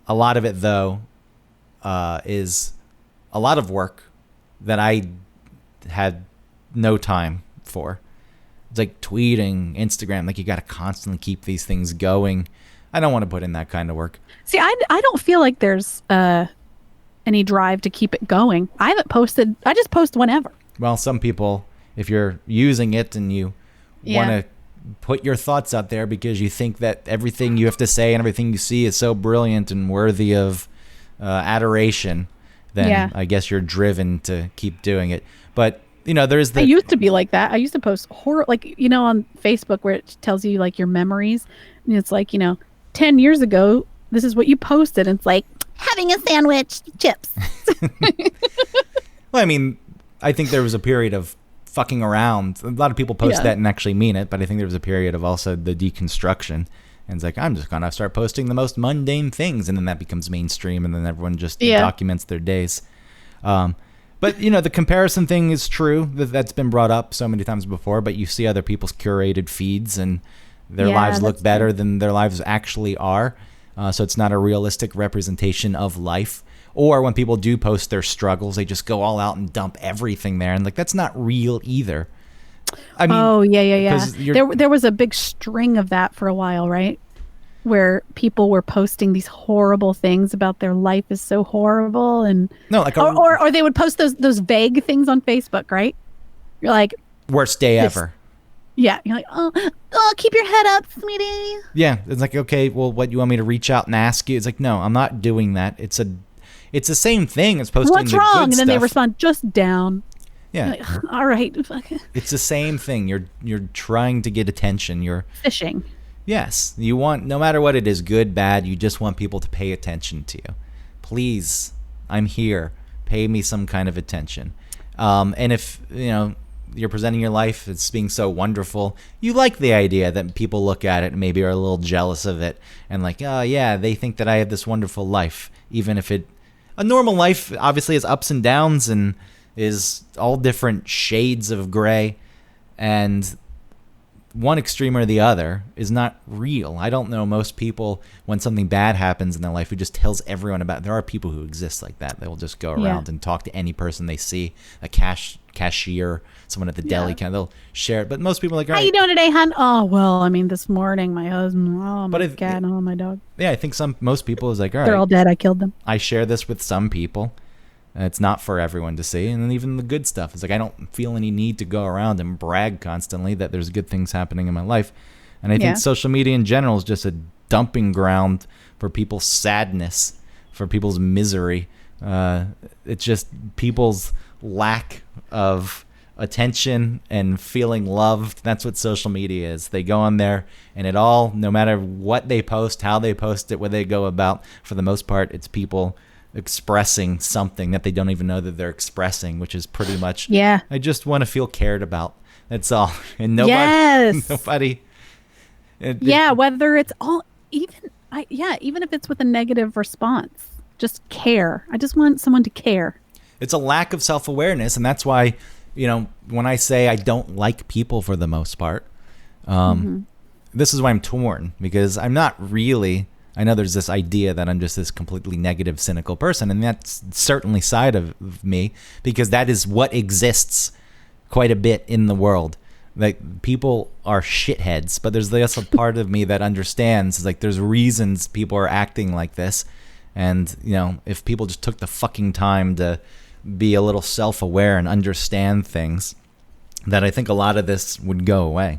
a lot of it though is a lot of work that I had no time for. It's like tweeting, Instagram, like you got to constantly keep these things going. I don't want to put in that kind of work. See, I don't feel like there's any drive to keep it going. I haven't posted. I just post whenever. Well, some people, if you're using it and you want to put your thoughts out there because you think that everything you have to say and everything you see is so brilliant and worthy of adoration, then I guess you're driven to keep doing it. But there's the. I used to be like that. I used to post horror, like on Facebook where it tells you like your memories, and it's like 10 years ago, this is what you posted. And it's like having a sandwich, chips. Well, I mean, I think there was a period of fucking around. A lot of people post that and actually mean it, but I think there was a period of also the deconstruction. And it's like, I'm just going to start posting the most mundane things. And then that becomes mainstream. And then everyone just documents their days. But, the comparison thing is true. That's been brought up so many times before. But you see other people's curated feeds and their lives look better than their lives actually are. So it's not a realistic representation of life. Or when people do post their struggles, they just go all out and dump everything there. And that's not real either. I mean, There was a big string of that for a while, right? Where people were posting these horrible things about their life is so horrible, and or they would post those vague things on Facebook, right? You're like, Worst day ever. Yeah, you're like, oh, keep your head up, sweetie. Yeah, it's like, okay, well, what, you want me to reach out and ask you? It's like, no, I'm not doing that. It's the same thing as posting What's the wrong? good And then stuff. they respond, just down. Yeah. Like, all right. It's the same thing. You're trying to get attention. You're fishing. Yes, you want, no matter what it is, good, bad, you just want people to pay attention to you. Please, I'm here. Pay me some kind of attention. And if, you're presenting your life as being so wonderful, you like the idea that people look at it and maybe are a little jealous of it and like, oh yeah, they think that I have this wonderful life, even if a normal life obviously has ups and downs and is all different shades of gray, and one extreme or the other is not real. I don't know most people, when something bad happens in their life, who just tells everyone about it. There are people who exist like that. They will just go around and talk to any person they see, a cashier, someone at the deli, they'll share it. But most people are like, all right, how you doing today, hon? Oh, well, I mean, this morning, my husband, my cat, my dog. Yeah, I think most people is like, all right. They're all dead. I killed them. I share this with some people. It's not for everyone to see. And then even the good stuff. It's like, I don't feel any need to go around and brag constantly that there's good things happening in my life. And I think social media in general is just a dumping ground for people's sadness, for people's misery. It's just people's lack of attention and feeling loved. That's what social media is. They go on there and it all, no matter what they post, how they post it, what they go about, for the most part, it's people expressing something that they don't even know that they're expressing, which is pretty much, I just want to feel cared about. That's all. And nobody. Whether it's all, even if it's with a negative response, just care. I just want someone to care. It's a lack of self-awareness, and that's why, when I say I don't like people for the most part, this is why I'm torn, because I'm not really. I know there's this idea that I'm just this completely negative, cynical person, and that's certainly side of me, because that is what exists quite a bit in the world. Like, people are shitheads, but there's also a part of me that understands, like, there's reasons people are acting like this, and, if people just took the fucking time to be a little self-aware and understand things, that I think a lot of this would go away.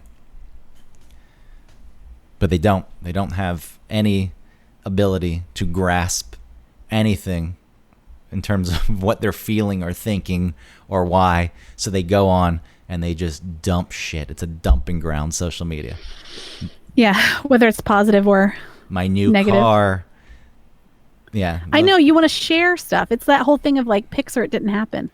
But they don't. They don't have any ability to grasp anything in terms of what they're feeling or thinking or why. So they go on and they just dump shit. It's a dumping ground, social media. Yeah, whether it's positive or my new negative. Car. Yeah. I know you want to share stuff. It's that whole thing of like, pics or it didn't happen.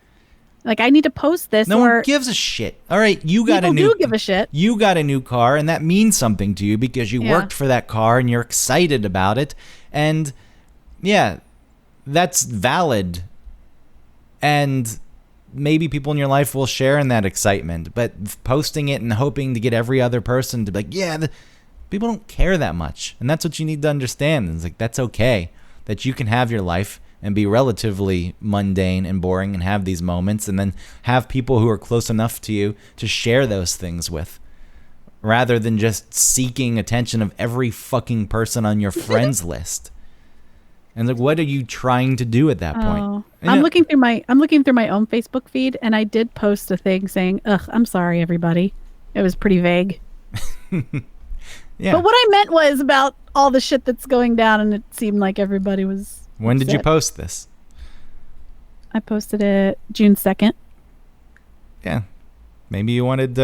Like, I need to post this. No one gives a shit. All right, you got a new. People do give a shit. You got a new car, and that means something to you because you worked for that car and you're excited about it, and that's valid. And maybe people in your life will share in that excitement, but posting it and hoping to get every other person to be like, people don't care that much, and that's what you need to understand. It's like, that's okay that you can have your life and be relatively mundane and boring and have these moments, and then have people who are close enough to you to share those things with, rather than just seeking attention of every fucking person on your friends list. And like, what are you trying to do at that point? I'm looking through my own Facebook feed, and I did post a thing saying, "Ugh, I'm sorry, everybody." It was pretty vague. But what I meant was about all the shit that's going down, and it seemed like everybody was. When did you post this? I posted it June 2nd. Yeah. Maybe you wanted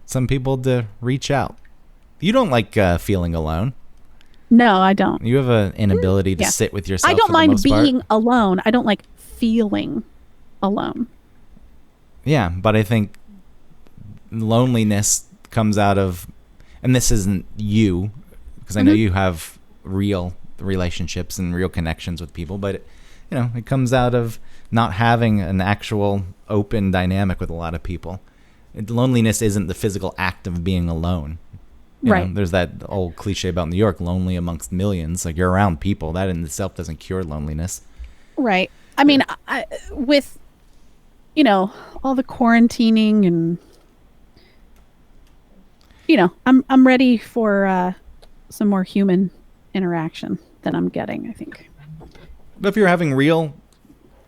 some people to reach out. You don't like feeling alone. No, I don't. You have an inability to sit with yourself. I don't mind being alone. I don't like feeling alone. Yeah, but I think loneliness comes out of, and this isn't you, because I know you have real relationships and real connections with people, but it comes out of not having an actual open dynamic with a lot of people. Loneliness isn't the physical act of being alone. You know, there's that old cliche about New York, lonely amongst millions. Like, you're around people. That in itself doesn't cure loneliness. Right. I mean, with, all the quarantining and, I'm ready for some more human interaction than I'm getting, I think. But if you're having real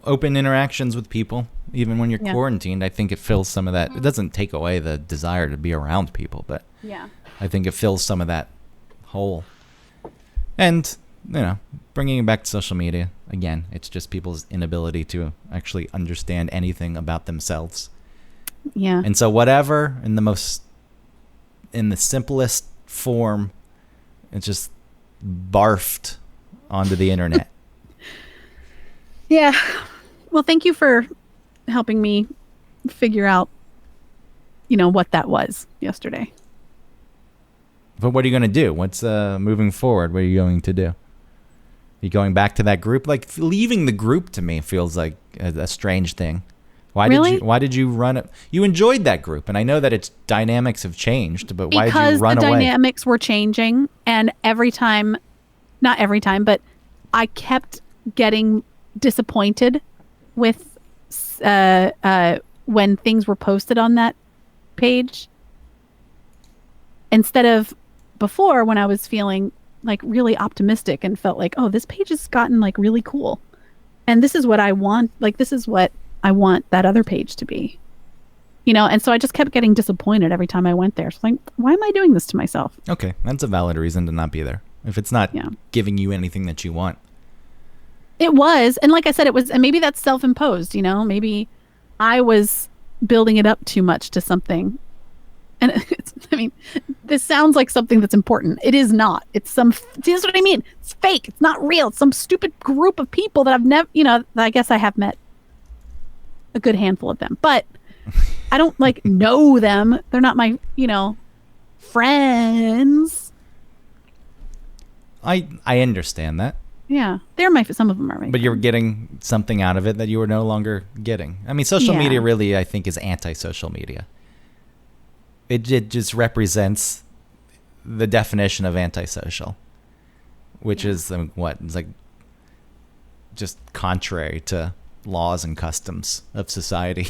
open interactions with people, Even when you're Yeah. quarantined, I think it fills some of that. It doesn't take away the desire to be around people, but Yeah. I think it fills some of that hole. And, bringing it back to social media, again, it's just people's inability to actually understand anything about themselves. Yeah. And so whatever in the simplest form, it's just barfed onto the internet. Yeah. Well, thank you for helping me figure out, what that was yesterday. But what are you going to do? What's moving forward? What are you going to do? You going back to that group? Like, leaving the group to me feels like a strange thing. Why did you run it? You enjoyed that group, and I know that its dynamics have changed, but why did you run away? Because the dynamics were changing, and not every time, but I kept getting disappointed with when things were posted on that page. Instead of before, when I was feeling like really optimistic and felt like, oh, this page has gotten like really cool. And this is what I want. Like, this is what I want that other page to be, and so I just kept getting disappointed every time I went there. So like, why am I doing this to myself? Okay. That's a valid reason to not be there. If it's not giving you anything that you want. It was. And like I said, it was, and maybe that's self-imposed, maybe I was building it up too much to something. And this sounds like something that's important. It is not. It's that's what I mean. It's fake. It's not real. It's some stupid group of people that I've never, I guess I have met a good handful of them, but I don't know them. They're not my, friends. I understand that. Yeah. Some of them are my But you're getting something out of it that you were no longer getting. I mean, social media really, I think, is anti-social media. It just represents the definition of antisocial, which is what? It's like just contrary to laws and customs of society.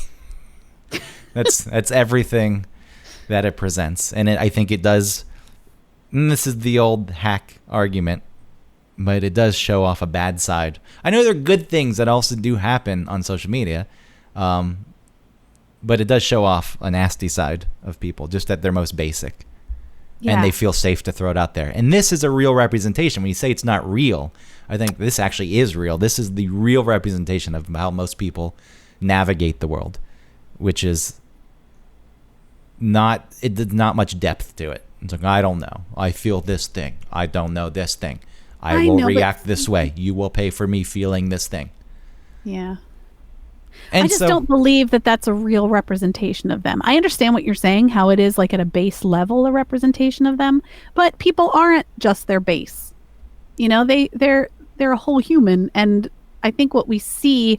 That's everything that it presents. And I think it does, and this is the old hack argument, but it does show off a bad side. I know there are good things that also do happen on social media, but it does show off a nasty side of people, just at their most basic. Yeah. And they feel safe to throw it out there. And this is a real representation. When you say it's not real, I think this actually is real. This is the real representation of how most people navigate the world, which is not much depth to it. It's like, I don't know. I feel this thing. I don't know this thing. I will react this way. You will pay for me feeling this thing. Yeah. And I just don't believe that that's a real representation of them. I understand what you're saying, how it is like at a base level a representation of them, but people aren't just their base. They're a whole human, and I think what we see,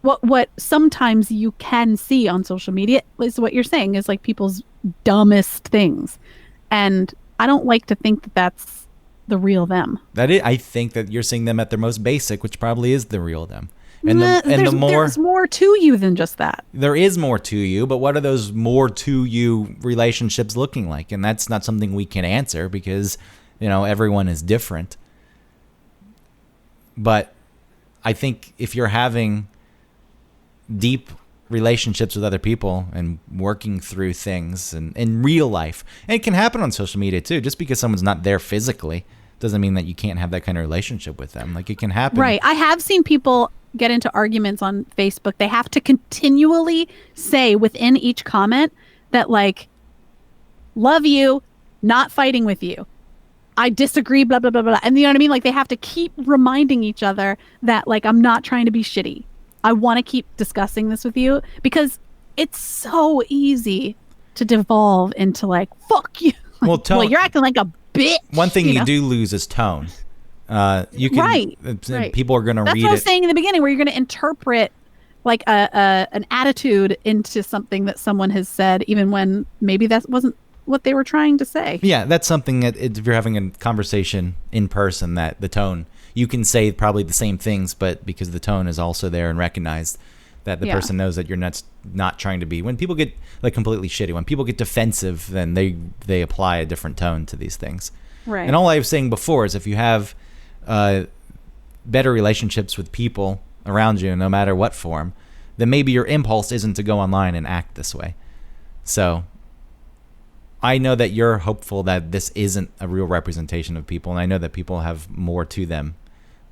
what sometimes you can see on social media is what you're saying is like people's dumbest things, and I don't like to think that that's the real them. I think that you're seeing them at their most basic, which probably is the real them. And there's more to you than just that. There is more to you, but what are those more to you relationships looking like? And that's not something we can answer because, everyone is different. But I think if you're having deep relationships with other people and working through things and in real life, and it can happen on social media too, just because someone's not there physically doesn't mean that you can't have that kind of relationship with them. Like, it can happen. Right. I have seen people get into arguments on Facebook. They have to continually say within each comment that love you, not fighting with you. I disagree, blah, blah, blah, blah. And you know what I mean? Like, they have to keep reminding each other that I'm not trying to be shitty. I want to keep discussing this with you because it's so easy to devolve into fuck you. Well, you're acting like a bitch. One thing you do lose is tone. You can, right. People are going to read it. That's what I was saying in the beginning, where you're going to interpret an attitude into something that someone has said, even when maybe that wasn't what they were trying to say. Yeah, that's something that if you're having a conversation in person, that the tone, you can say probably the same things, but because the tone is also there and recognized that the person knows that you're not trying to be. When people get completely shitty, when people get defensive, then they apply a different tone to these things. Right. And all I was saying before is if you have better relationships with people around you, no matter what form, then maybe your impulse isn't to go online and act this way. So I know that you're hopeful that this isn't a real representation of people, and I know that people have more to them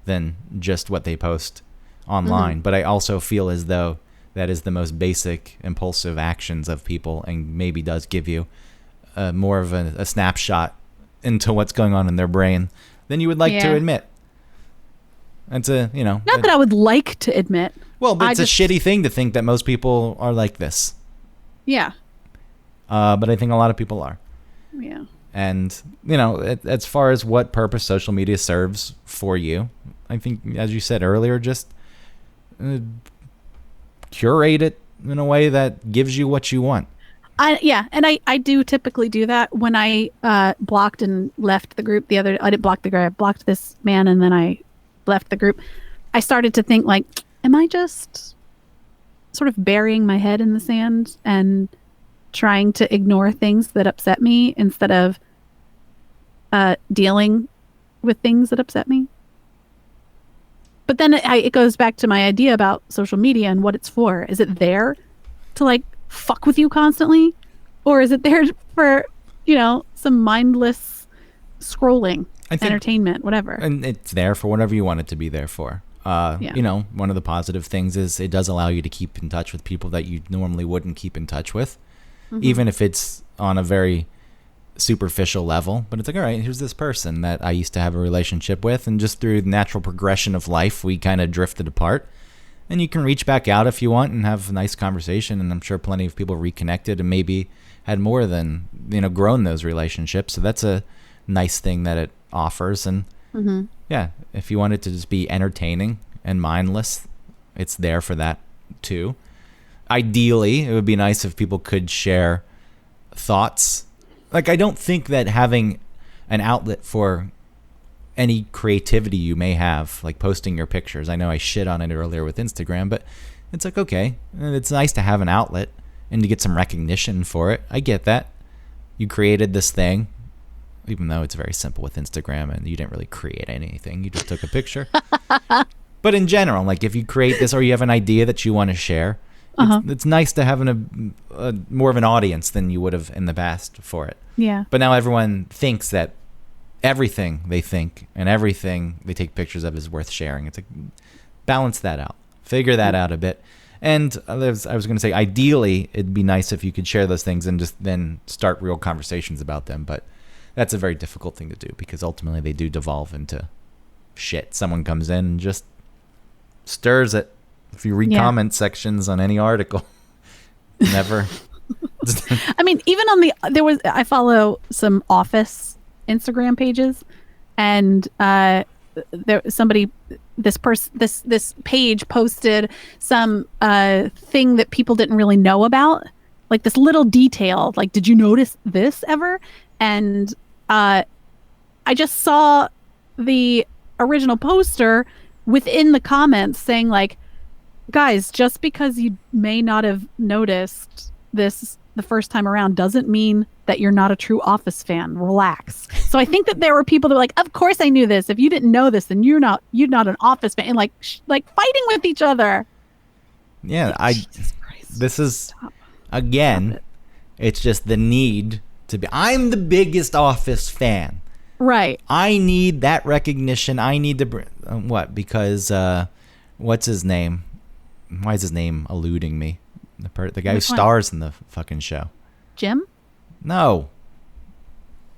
than just what they post online. But I also feel as though that is the most basic impulsive actions of people, and maybe does give you more of a snapshot into what's going on in their brain than you would like to admit. It's not that I would like to admit. Well, but it's a shitty thing to think that most people are like this. Yeah. But I think a lot of people are. Yeah. And, as far as what purpose social media serves for you, I think, as you said earlier, just curate it in a way that gives you what you want. And I do typically do that when I blocked and left the group I didn't block the group, I blocked this man and then I left the group. I started to think like, am I just sort of burying my head in the sand and trying to ignore things that upset me instead of dealing with things that upset me? But then it goes back to my idea about social media and what it's for. Is it there to like fuck with you constantly, or is it there for some mindless scrolling, entertainment, whatever? And it's there for whatever you want it to be there for. One of the positive things is it does allow you to keep in touch with people that you normally wouldn't keep in touch with, even if it's on a very superficial level. But it's like, all right, here's this person that I used to have a relationship with, and just through the natural progression of life, we kind of drifted apart. And you can reach back out if you want and have a nice conversation, and I'm sure plenty of people reconnected and maybe had more than grown those relationships. So that's a nice thing that it offers. And if you want it to just be entertaining and mindless, it's there for that too. Ideally, it would be nice if people could share thoughts. Like, I don't think that having an outlet for any creativity you may have, like posting your pictures, I know I shit on it earlier with Instagram, but it's like, okay, it's nice to have an outlet and to get some recognition for it. I get that. You created this thing, even though it's very simple with Instagram and you didn't really create anything. You just took a picture. But in general, like if you create this or you have an idea that you want to share, it's nice to have a more of an audience than you would have in the past for it. Yeah. But now everyone thinks that everything they think and everything they take pictures of is worth sharing. It's like, balance that out. Figure that out a bit. And I was going to say, ideally, it'd be nice if you could share those things and just then start real conversations about them. But that's a very difficult thing to do because ultimately they do devolve into shit. Someone comes in and just stirs it. If you read comment sections on any article, never. I mean, even on I follow some Office Instagram pages, and this page posted some thing that people didn't really know about, like this little detail, like, did you notice this ever? And I just saw the original poster within the comments saying like, guys, just because you may not have noticed this the first time around doesn't mean that you're not a true Office fan. Relax. So I think that there were people that were like, of course I knew this. If you didn't know this, then you're not an Office fan, and like fighting with each other. Yeah, Jesus Christ. This is again, it's just the need to be. I'm the biggest Office fan. Right. I need that recognition. I need to what? Because what's his name? Why is his name eluding me? The guy who stars in the fucking show. Jim? No.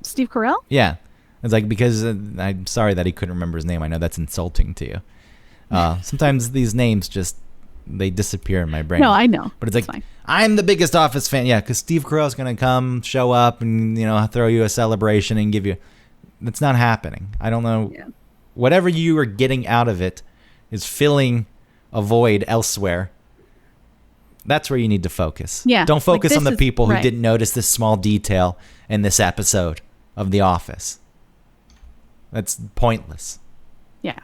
Steve Carell? Yeah. It's like, because I'm sorry that he couldn't remember his name. I know that's insulting to you. Sometimes these names just, they disappear in my brain. No, I know. But it's like, I'm the biggest Office fan. Yeah, because Steve Carell's going to come, show up, and, throw you a celebration and give you... That's not happening. I don't know. Yeah. Whatever you are getting out of it is filling a void elsewhere. That's where you need to focus. Yeah. Don't focus on the people who didn't notice this small detail in this episode of The Office. That's pointless. Yeah.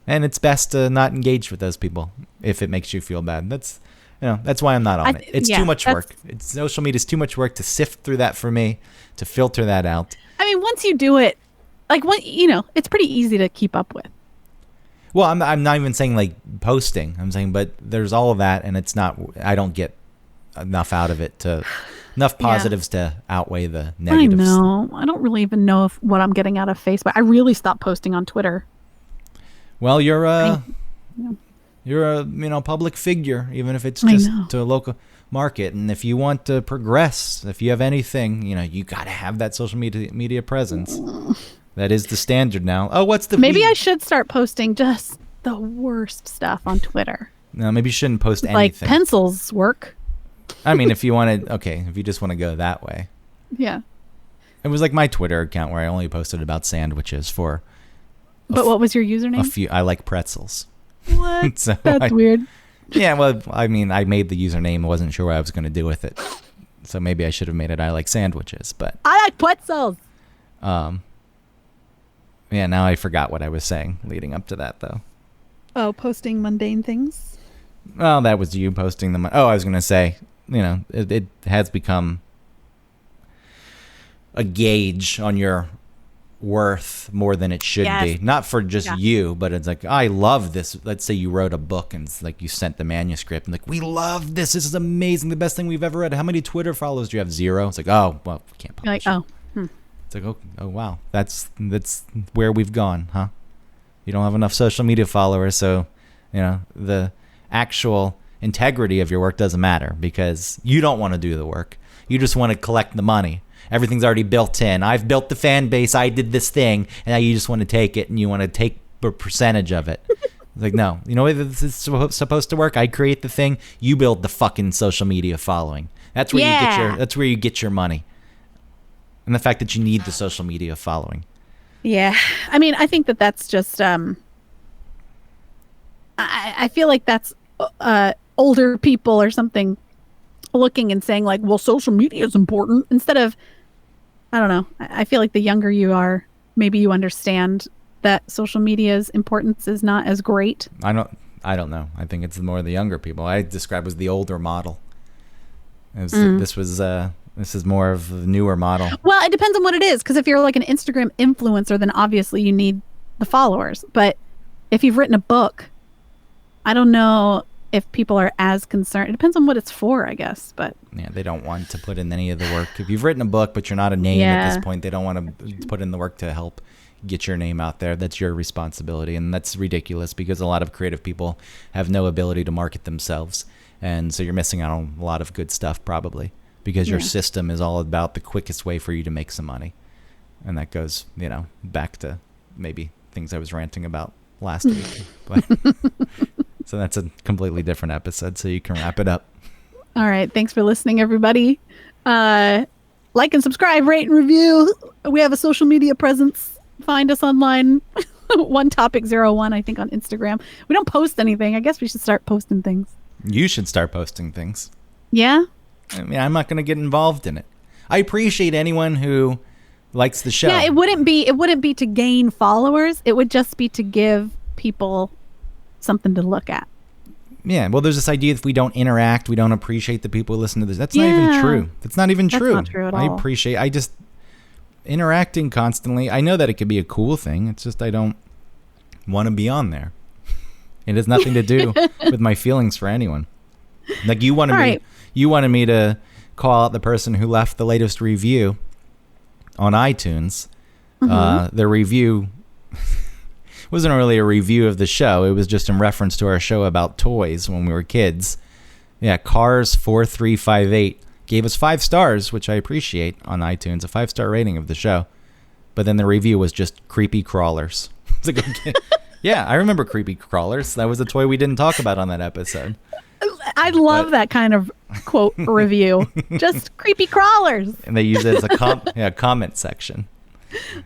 And it's best to not engage with those people if it makes you feel bad. That's why I'm not on it. It's too much work. Social media is too much work to sift through that for me, to filter that out. I mean, once you do it, it's pretty easy to keep up with. Well, I'm not even saying like posting. I'm saying, but there's all of that, and it's not. I don't get enough out of it to enough positives to outweigh the negatives. I know. I don't really even know what I'm getting out of Facebook. I really stopped posting on Twitter. Well, you're a public figure, even if it's just to a local market. And if you want to progress, if you have anything, you got to have that social media presence. That is the standard now. Oh, maybe I should start posting just the worst stuff on Twitter. No, maybe you shouldn't post anything. Like pencils work. I mean, if you just want to go that way. Yeah. It was like my Twitter account where I only posted about sandwiches for. But what was your username? I like pretzels. What? That's weird. Yeah, well, I mean, I made the username. I wasn't sure what I was going to do with it. So maybe I should have made it I like sandwiches, but. I like pretzels. Yeah, now I forgot what I was saying leading up to that, though. Oh, posting mundane things? Well, that was you posting them. Oh, I was going to say, it has become a gauge on your worth more than it should be. Not for just you, but it's like, I love this. Let's say you wrote a book and it's like you sent the manuscript and like, we love this. This is amazing. The best thing we've ever read. How many Twitter followers do you have? 0. It's like, oh, well, we can't publish it. It's like, oh wow, that's where we've gone, huh? You don't have enough social media followers, so the actual integrity of your work doesn't matter because you don't want to do the work. You just want to collect the money. Everything's already built in. I've built the fan base. I did this thing, and now you just want to take it and you want to take a percentage of it. It's like, no, you know what this is supposed to work? I create the thing. You build the fucking social media following. That's where you get your money. And the fact that you need the social media following. Yeah. I mean, I think that's just, I feel like that's older people or something looking and saying like, well, social media is important instead of, I don't know. I feel like the younger you are, maybe you understand that social media's importance is not as great. I don't know. I think it's more the younger people. I describe as the older model. This is more of the newer model. Well, it depends on what it is. Because if you're like an Instagram influencer, then obviously you need the followers. But if you've written a book, I don't know if people are as concerned. It depends on what it's for, I guess. But yeah, they don't want to put in any of the work. If you've written a book, but you're not a name at this point, they don't want to put in the work to help get your name out there. That's your responsibility. And that's ridiculous because a lot of creative people have no ability to market themselves. And so you're missing out on a lot of good stuff probably. Because your system is all about the quickest way for you to make some money. And that goes, back to maybe things I was ranting about last week. But, so that's a completely different episode, so you can wrap it up. All right. Thanks for listening, everybody. Like and subscribe, rate and review. We have a social media presence. Find us online. OneTopic01, I think, on Instagram. We don't post anything. I guess we should start posting things. You should start posting things. Yeah? I mean, I'm not going to get involved in it. I appreciate anyone who likes the show. Yeah, it wouldn't be to gain followers. It would just be to give people something to look at. Yeah, well, there's this idea if we don't interact, we don't appreciate the people who listen to this. That's not even true. That's not even true. That's not true at all. I just interacting constantly. I know that it could be a cool thing. It's just I don't want to be on there. It has nothing to do with my feelings for anyone. Like you wanted me to call out the person who left the latest review on iTunes. Mm-hmm. The review wasn't really a review of the show. It was just in reference to our show about toys when we were kids. Yeah, Cars4358 gave us 5 stars, which I appreciate on iTunes, a 5-star rating of the show. But then the review was just creepy crawlers. It's like, okay. Yeah, I remember creepy crawlers. That was a toy we didn't talk about on that episode. I love that kind of quote review. Just creepy crawlers. And they use it as a comment section.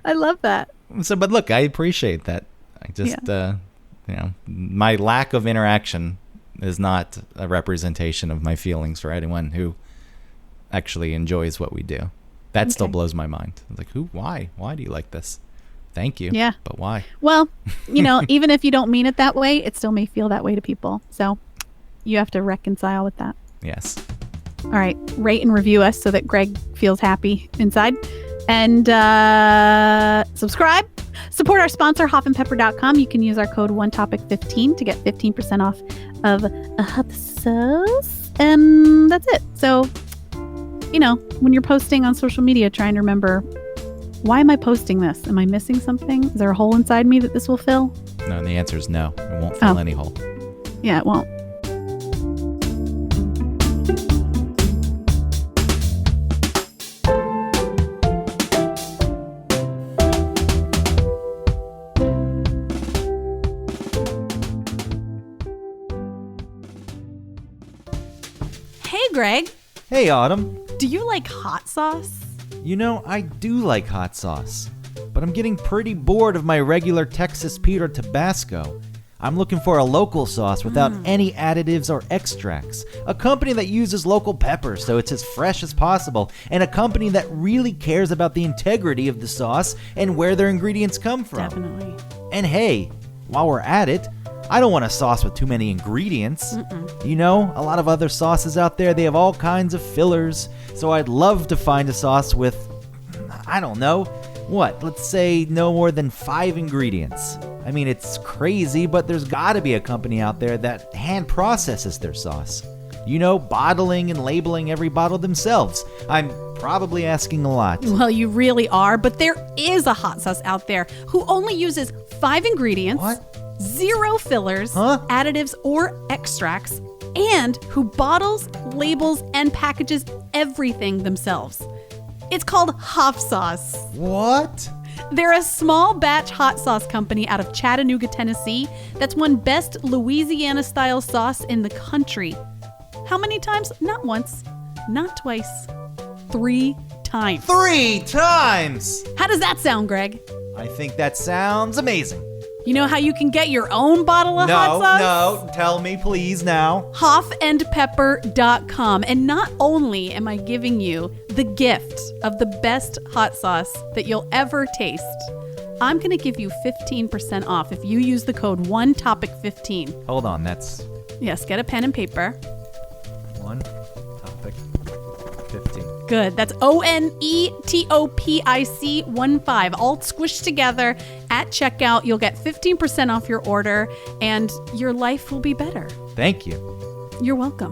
I love that. So, but look, I appreciate that. I just, my lack of interaction is not a representation of my feelings for anyone who actually enjoys what we do. That still blows my mind. Like, why? Why do you like this? Thank you. Yeah. But why? Well, even if you don't mean it that way, it still may feel that way to people. So you have to reconcile with that. Yes. All right. Rate and review us so that Greg feels happy inside. And subscribe Support our sponsor, hoffandpepper.com. You can use our code OneTopic15 to get 15% off of a hot sauce. And that's it. So, when you're posting on social media, trying to remember, why am I posting this? Am I missing something? Is there a hole inside me that this will fill? No, and the answer is no. It won't fill any hole. Yeah, it won't. Hey, Greg. Hey, Autumn. Do you like hot sauce? I do like hot sauce, but I'm getting pretty bored of my regular Texas Pete or Tabasco. I'm looking for a local sauce without any additives or extracts. A company that uses local peppers so it's as fresh as possible, and a company that really cares about the integrity of the sauce and where their ingredients come from. Definitely. And hey, while we're at it, I don't want a sauce with too many ingredients. A lot of other sauces out there, they have all kinds of fillers. So I'd love to find a sauce with, let's say no more than 5 ingredients. I mean, it's crazy, but there's gotta be a company out there that hand processes their sauce. Bottling and labeling every bottle themselves. I'm probably asking a lot. Well, you really are, but there is a hot sauce out there who only uses 5 ingredients. What? 0 fillers, additives, or extracts, and who bottles, labels, and packages everything themselves. It's called Hoff Sauce. What? They're a small batch hot sauce company out of Chattanooga, Tennessee that's won Best Louisiana-style sauce in the country. How many times? Not once, not twice, 3 times. 3 times! How does that sound, Greg? I think that sounds amazing. You know how you can get your own bottle of hot sauce? No, tell me please now. Hoffandpepper.com. And not only am I giving you the gift of the best hot sauce that you'll ever taste, I'm going to give you 15% off if you use the code OneTopic15. Hold on, that's... Yes, get a pen and paper. One Topic 15. Good. That's ONETOPIC 15, all squished together at checkout. You'll get 15% off your order, and your life will be better. Thank you. You're welcome.